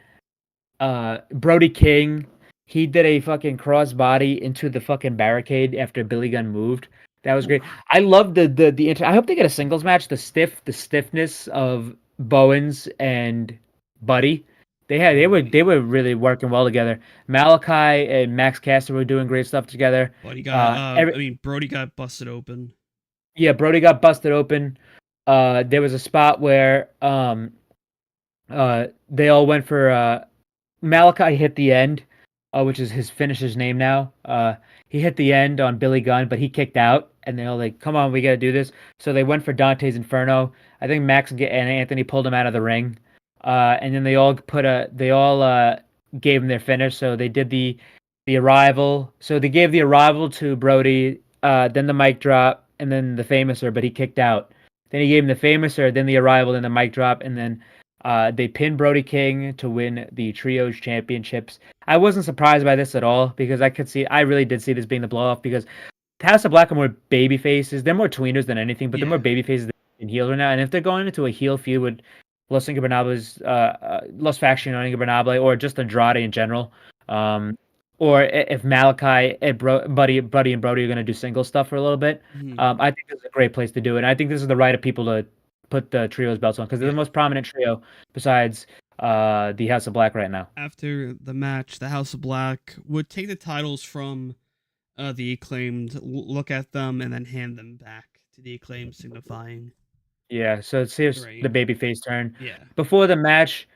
Brody King. He did a fucking crossbody into the fucking barricade after Billy Gunn moved. That was great. I love the I hope they get a singles match. The stiffness of Bowens and Buddy. They were really working well together. Malachi and Max Caster were doing great stuff together. But he got, Every, I mean, Brody got busted open. yeah, Brody got busted open. There was a spot where they all went for Malachi hit the end, which is his finisher's name now. He hit the end on Billy Gunn, but he kicked out, and they're all like, "Come on, we gotta do this." So they went for Dante's Inferno. I think Max and Anthony pulled him out of the ring, and then they all gave him their finish. So they did the arrival. So they gave the arrival to Brody, then the mic drop, and then the famouser, but he kicked out. Then he gave him the famouser, then the arrival, then the mic drop, and then they pinned Brody King to win the Trios Championships. I wasn't surprised by this at all because I really did see this being the blow off because House of Black are more baby faces. They're more tweeners than anything, but they're more baby faces than heels right now. And if they're going into a heel feud with Los Ingobernables, Los Faction or Ingobernable, or just Andrade in general, or if Malachi and Buddy and Brody are going to do single stuff for a little bit, I think this is a great place to do it. And I think this is the right of people to put the trios belts on because they're the most prominent trio besides the House of Black right now. After the match, the House of Black would take the titles from the Acclaimed, look at them, and then hand them back to the Acclaimed, signifying. Yeah, so it's here's the babyface turn. Yeah. Before the match,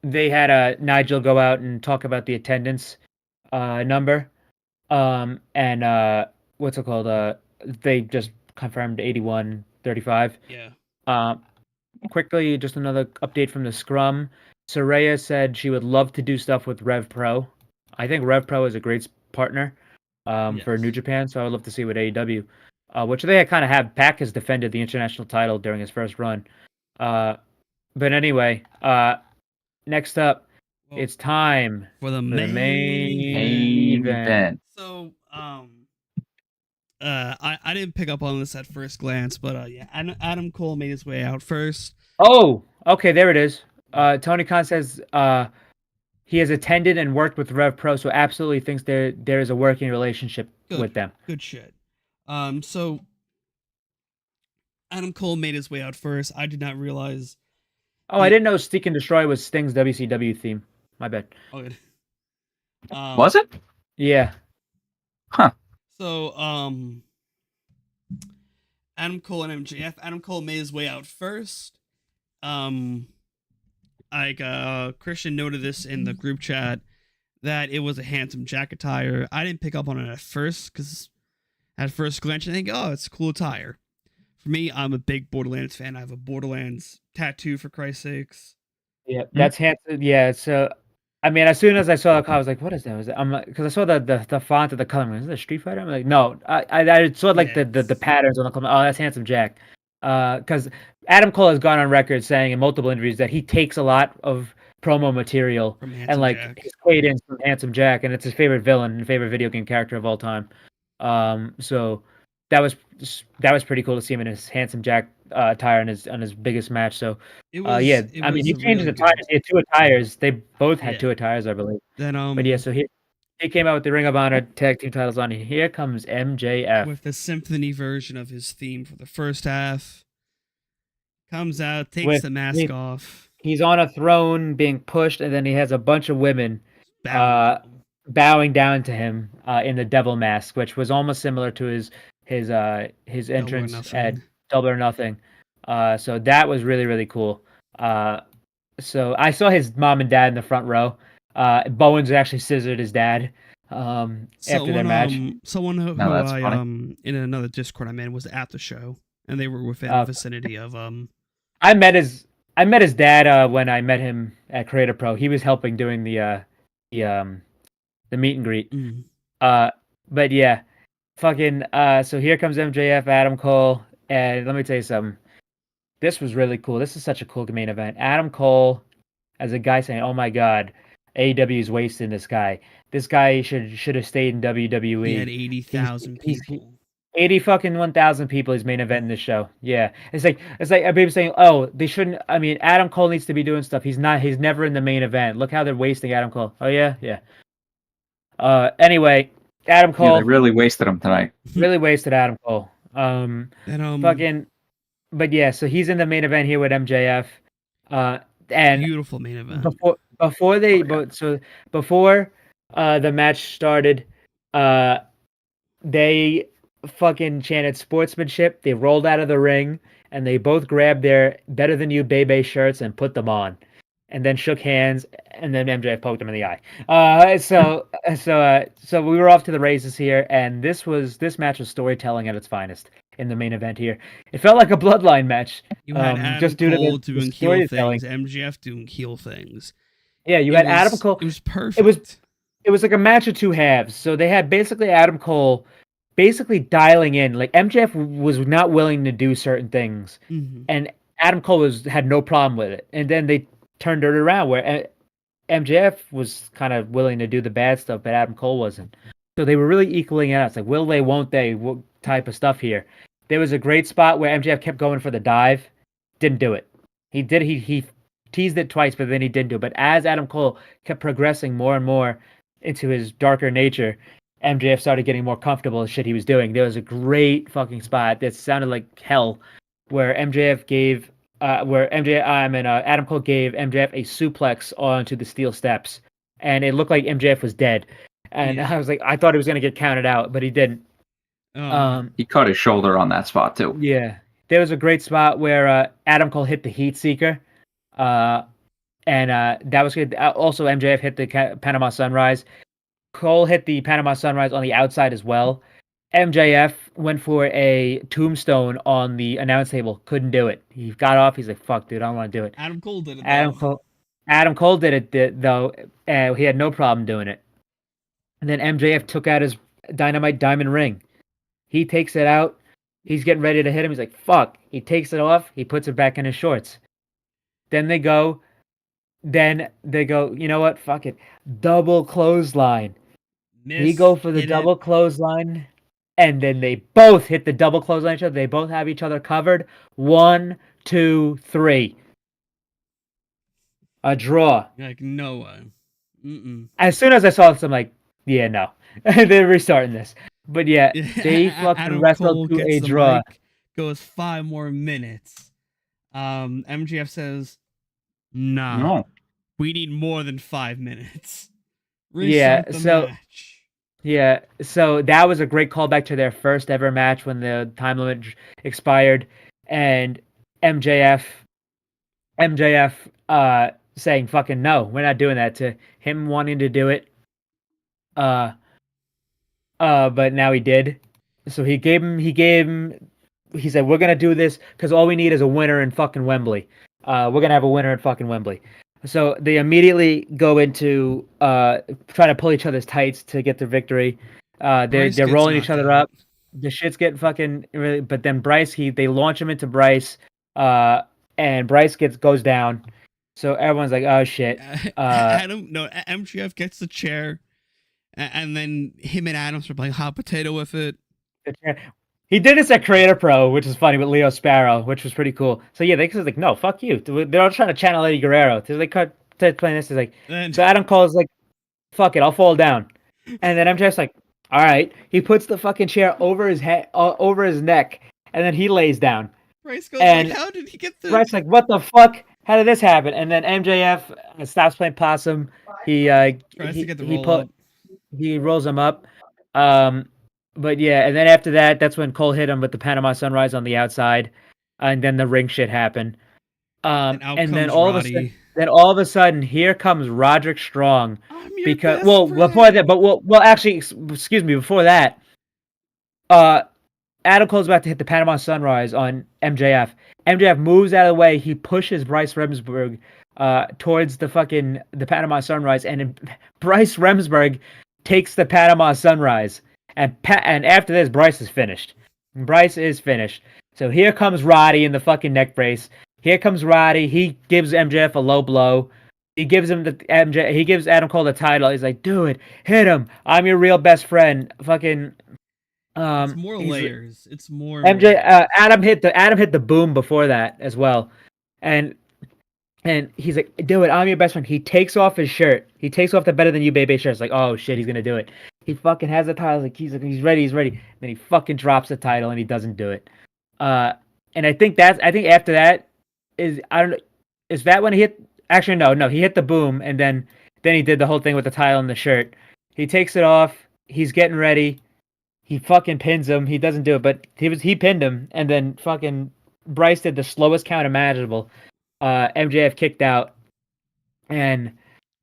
they had Nigel go out and talk about the attendance number, and what's it called? They just confirmed 81-35. Yeah. Quickly, just another update from the scrum. Saraya said she would love to do stuff with Rev Pro. I think Rev Pro is a great partner for New Japan, so I would love to see with AEW, which they kind of have. Pac has defended the international title during his first run. But anyway, next up, it's time for the main event. So, I didn't pick up on this at first glance, but yeah, Adam Cole made his way out first. Oh, okay, there it is. Tony Khan says he has attended and worked with Rev Pro, so absolutely thinks there is a working relationship with them. Good shit. So Adam Cole made his way out first. I did not realize. Oh, I didn't know Seek and Destroy was Sting's WCW theme. My bad. Oh, good. Was it? Yeah. Huh. So, Adam Cole and MJF. Adam Cole made his way out first. Christian noted this in the group chat that it was a handsome Jack attire. I didn't pick up on it at first because at first glance I think, oh, it's a cool attire. For me, I'm a big Borderlands fan. I have a Borderlands tattoo, for Christ's sakes. Yeah, that's handsome. Yeah, so I mean, as soon as I saw the car, I was like, "What is that?" I'm like, because I saw the font of the color. Is it a Street Fighter? I'm like, no. I saw like the patterns on the color. Oh, that's Handsome Jack. Because Adam Cole has gone on record saying in multiple interviews that he takes a lot of promo material and like his cadence from Handsome Jack, and it's his favorite villain and favorite video game character of all time. So that was pretty cool to see him in his Handsome Jack attire on his biggest match. So he changed his attires. He had two attires. They both had two attires, I believe. Then but yeah, so he came out with the Ring of Honor tag team titles on. Here comes MJF with the symphony version of his theme for the first half. Comes out, takes the mask off. He's on a throne being pushed, and then he has a bunch of women bowing down to him in the devil mask, which was almost similar to his entrance at Double or Nothing. So that was really, really cool. So I saw his mom and dad in the front row. Bowens actually scissored his dad after their match. Someone who I in another Discord I'm in was at the show, and they were within the vicinity of I met his dad when I met him at Creator Pro. He was helping doing the meet and greet. But yeah, fucking. So here comes MJF, Adam Cole, and let me tell you something. This was really cool. This is such a cool main event. Adam Cole, as a guy saying, "Oh my God, AEW is wasting this guy. This guy should have stayed in WWE." He had 80,000 people. 80 fucking 1,000 people is main event in this show. Yeah. It's like people saying, "Oh, they shouldn't I mean, Adam Cole needs to be doing stuff. He's never in the main event. Look how they're wasting Adam Cole." Oh yeah? Yeah. Anyway, Adam Yeah, Cole they really wasted him tonight. really wasted Adam Cole. And Fucking but yeah, so he's in the main event here with MJF. And beautiful main event. before the match started, they fucking chanted sportsmanship. They rolled out of the ring and they both grabbed their Better Than You Bebe shirts and put them on, and then shook hands. And then MJF poked him in the eye. So we were off to the races here, and this match was storytelling at its finest in the main event here. It felt like a bloodline match. You had Adam just due Cole to the doing heel storytelling. things, MJF doing heel things. Yeah, you had Adam Cole. It was perfect. It was like a match of two halves. So they had basically Adam Cole basically dialing in. Like MJF was not willing to do certain things, and Adam Cole had no problem with it. And then they turned it around where MJF was kind of willing to do the bad stuff, but Adam Cole wasn't. So they were really equaling it out. It's like, will they, won't they, what type of stuff here. There was a great spot where MJF kept going for the dive. Didn't do it. He teased it twice, but then he didn't do it. But as Adam Cole kept progressing more and more into his darker nature, MJF started getting more comfortable with shit he was doing. There was a great fucking spot that sounded like hell where Adam Cole gave MJF a suplex onto the steel steps, and it looked like MJF was dead. And I was like, I thought he was gonna get counted out, but he didn't. He cut his shoulder on that spot too. Yeah, there was a great spot where Adam Cole hit the Heat Seeker, and that was good. Also, MJF hit the Panama Sunrise. Cole hit the Panama Sunrise on the outside as well. MJF went for a tombstone on the announce table. Couldn't do it. He got off. He's like, "Fuck, dude, I don't want to do it." Adam Cole did it. Adam Cole did it though. He had no problem doing it. And then MJF took out his Dynamite Diamond ring. He takes it out. He's getting ready to hit him. He's like, "Fuck." He takes it off. He puts it back in his shorts. Then they go, you know what? Fuck it. Double clothesline. He go for the double clothesline. And then they both hit the double clothesline each other. They both have each other covered. 1, 2, 3. A draw. Like, no way. As soon as I saw this, I'm like, yeah, no. They're restarting this. But yeah, they fucking wrestled to a draw. Goes 5 more minutes. MJF says, "Nah, No. we need more than 5 minutes." Yeah, so match. Yeah, so that was a great callback to their first ever match when the time limit expired, and MJF saying fucking no, we're not doing that, to him wanting to do it. But now he did. So he said, we're gonna do this because all we need is a winner in fucking Wembley. We're gonna have a winner in fucking Wembley. So they immediately go into trying to pull each other's tights to get the victory. They're rolling each other up. The shit's getting fucking really, but then they launch him into Bryce, and Bryce goes down. So everyone's like, "Oh shit!" MJF gets the chair, and then him and Adams are playing hot potato with it. He did this at Creator Pro, which is funny, with Leo Sparrow, which was pretty cool. So yeah, they was like, "No, fuck you." They're all trying to channel Eddie Guerrero. So they cut to playing this. Is like, so Adam Cole's like, "Fuck it, I'll fall down," and then MJF's like, "All right." He puts the fucking chair over his head, over his neck, and then he lays down. Bryce goes like, "How did he get this?" Bryce's like, "What the fuck? How did this happen?" And then MJF stops playing possum. He tries to get the roll up. He rolls him up. But yeah, and then after that, that's when Cole hit him with the Panama Sunrise on the outside, and then the ring shit happened. And then all of a sudden, here comes Roderick Strong. Because before that, actually, excuse me, before that, Adam Cole's about to hit the Panama Sunrise on MJF. MJF moves out of the way. He pushes Bryce Remsburg towards the Panama Sunrise, and Bryce Remsburg takes the Panama Sunrise. And after this, Bryce is finished. So here comes Roddy in the fucking neck brace. Here comes Roddy. He gives MJF a low blow. He gives Adam Cole the title. He's like, "Do it. Hit him. I'm your real best friend." Fucking It's more he's- layers. It's more MJ layers. Adam hit the boom before that as well, and he's like, "Do it, I'm your best friend." He takes off his shirt. He takes off the Better Than You Baby shirt. It's like, oh shit, he's gonna do it. He fucking has the title. He's ready. He's ready. Then he fucking drops the title and he doesn't do it. And I think after that is I don't know. Is that when he hit? Actually, no. He hit the boom and then he did the whole thing with the title and the shirt. He takes it off. He's getting ready. He fucking pins him. He doesn't do it, but he pinned him, and then fucking Bryce did the slowest count imaginable. MJF kicked out, and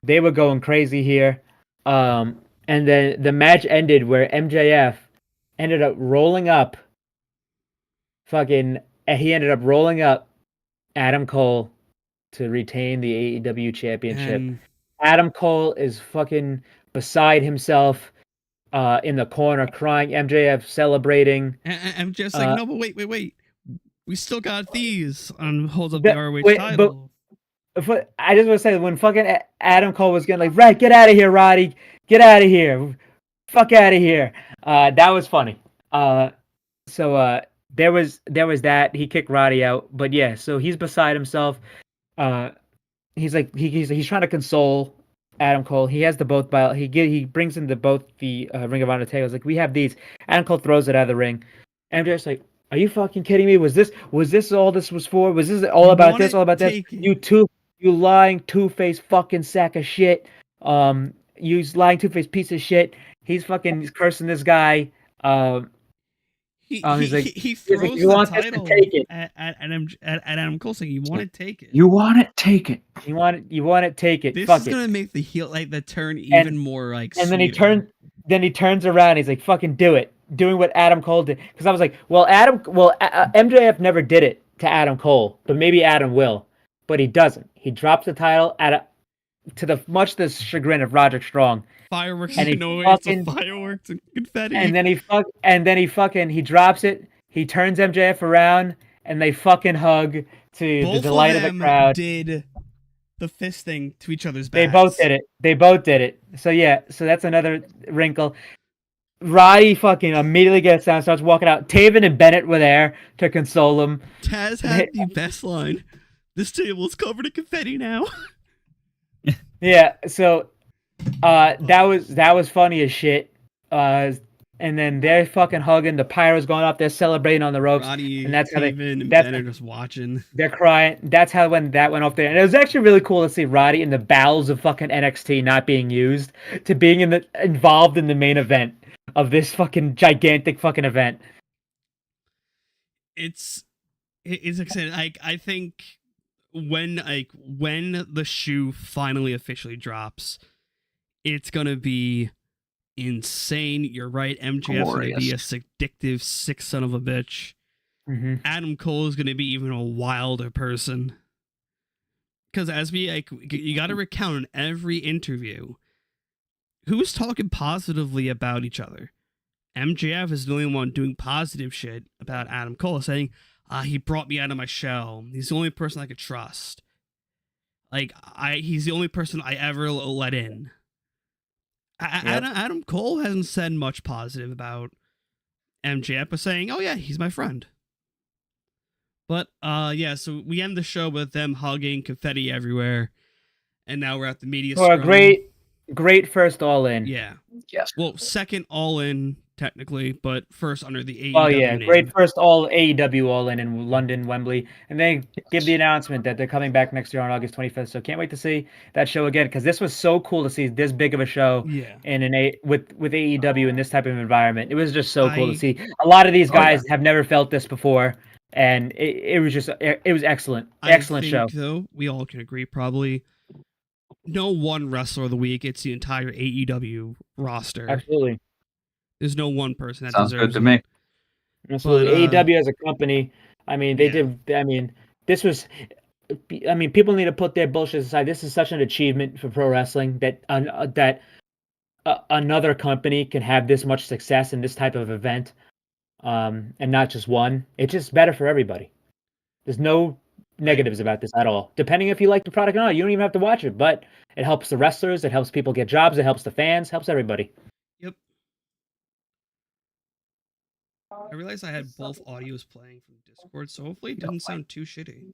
they were going crazy here. And then the match ended where MJF ended up rolling up. He ended up rolling up Adam Cole to retain the AEW championship. And Adam Cole is fucking beside himself. In the corner, crying. MJF celebrating. I'm just like, no, but wait. We still got these. Holds up But- the ROH wait, title. But I just want to say, when fucking Adam Cole was getting like, right, get out of here, Roddy, get out of here, fuck out of here. That was funny. So there was that. He kicked Roddy out, but yeah, so he's beside himself. He's like he's trying to console Adam Cole. He has the both belt. He brings in both the Ring of Honor tables. Like, we have these. Adam Cole throws it out of the ring. MJF's like, are you fucking kidding me? Was this all this was for? Was this all about this? All about this? You lying two-faced fucking sack of shit. You lying two-faced piece of shit. He's cursing this guy. He he's throws like, you the want this to title take it. at Adam Cole, saying, "You want to take it? You want it? Take it. You want it, take it. This Fuck is it." gonna make the heel the turn even more like." And then he sweeter. turns around. He's like, "Fucking do it." Doing what Adam Cole did. Because I was like, MJF never did it to Adam Cole, but maybe Adam will. But he doesn't. He drops the title to the chagrin of Roderick Strong. Fireworks and he and noise, fucking- fireworks and confetti. And then he drops it. He turns MJF around, and they fucking hug to both the delight of the them crowd. did the fist thing to each other's backs. They both did it. So yeah, so that's another wrinkle. Roddy fucking immediately gets down, starts walking out. Taven and Bennett were there to console him. Taz had the best line. This table is covered in confetti now. Yeah, so that was funny as shit. And then they're fucking hugging. The pyro's going up. They're celebrating on the ropes. Roddy, and that's how Taven, and that's- Ben are just watching. They're crying. That's how when that went off there. And it was actually really cool to see Roddy in the bowels of fucking NXT not being used to being involved in the main event of this fucking gigantic fucking event. It's exciting. I think when the shoe finally officially drops, it's gonna be insane. You're right. MJF's gonna be a addictive sick son of a bitch. Mm-hmm. Adam Cole is gonna be even a wilder person. Because as you got to recount in every interview, who's talking positively about each other. MJF is the only one doing positive shit about Adam Cole, saying, he brought me out of my shell. He's the only person I could trust. He's the only person I ever let in. Adam Cole hasn't said much positive about MJF, but saying, oh yeah, he's my friend. But, so we end the show with them hugging, confetti everywhere, and now we're at the media For a scrum. great first All In. Yeah. Yes. Well, second All In, technically, but first under the AEW Oh yeah, name. great first AEW All In London, Wembley, and then give the announcement that they're coming back next year on August 25th. So can't wait to see that show again, because this was so cool to see this big of a show Yeah. with AEW in this type of environment. It was just so cool to see. A lot of these guys have never felt this before, and it was excellent, excellent show. Though we all can agree, probably no one wrestler of the week. It's the entire AEW roster. Absolutely. There's no one person that Sounds deserves good to me. Absolutely. AEW as a company, I mean, they Yeah. did. I mean, this was. I mean, people need to put their bullshit aside. This is such an achievement for pro wrestling that another company can have this much success in this type of event, and not just one. It's just better for everybody. There's no negatives about this at all. Depending if you like the product or not, you don't even have to watch it. But it helps the wrestlers. It helps people get jobs. It helps the fans. Helps everybody. Yep. I realized I had both audios playing from Discord, so hopefully it didn't sound too shitty.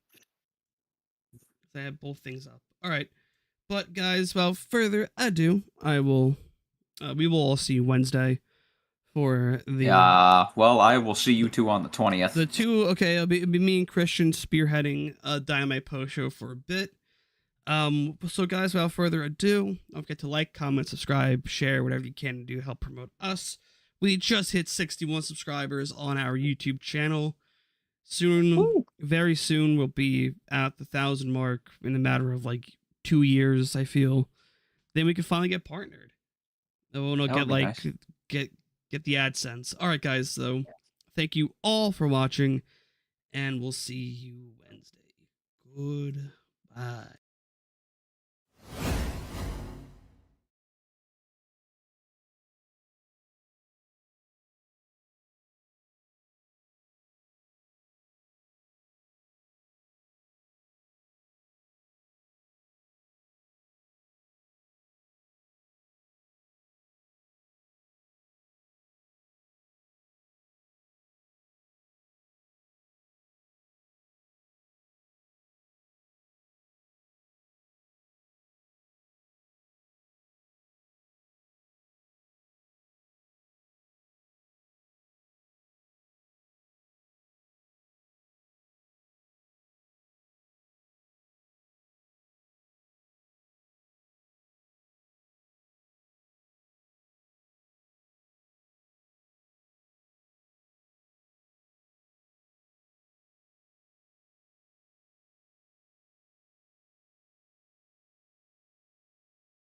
I had both things up. All right, but guys, without further ado, we will all see you Wednesday for the well, I will see you two on the 20th. it'll be me and Christian spearheading a Dynamite post show for a bit. So guys, without further ado, don't forget to like, comment, subscribe, share, whatever you can to do to help promote us. We just hit 61 subscribers on our YouTube channel. Soon, very soon, we'll be at the 1,000 mark in a matter of like 2 years, I feel. Then we can finally get partnered. Then we'll get like nice. get the AdSense. All right, guys. So thank you all for watching, and we'll see you Wednesday. Goodbye.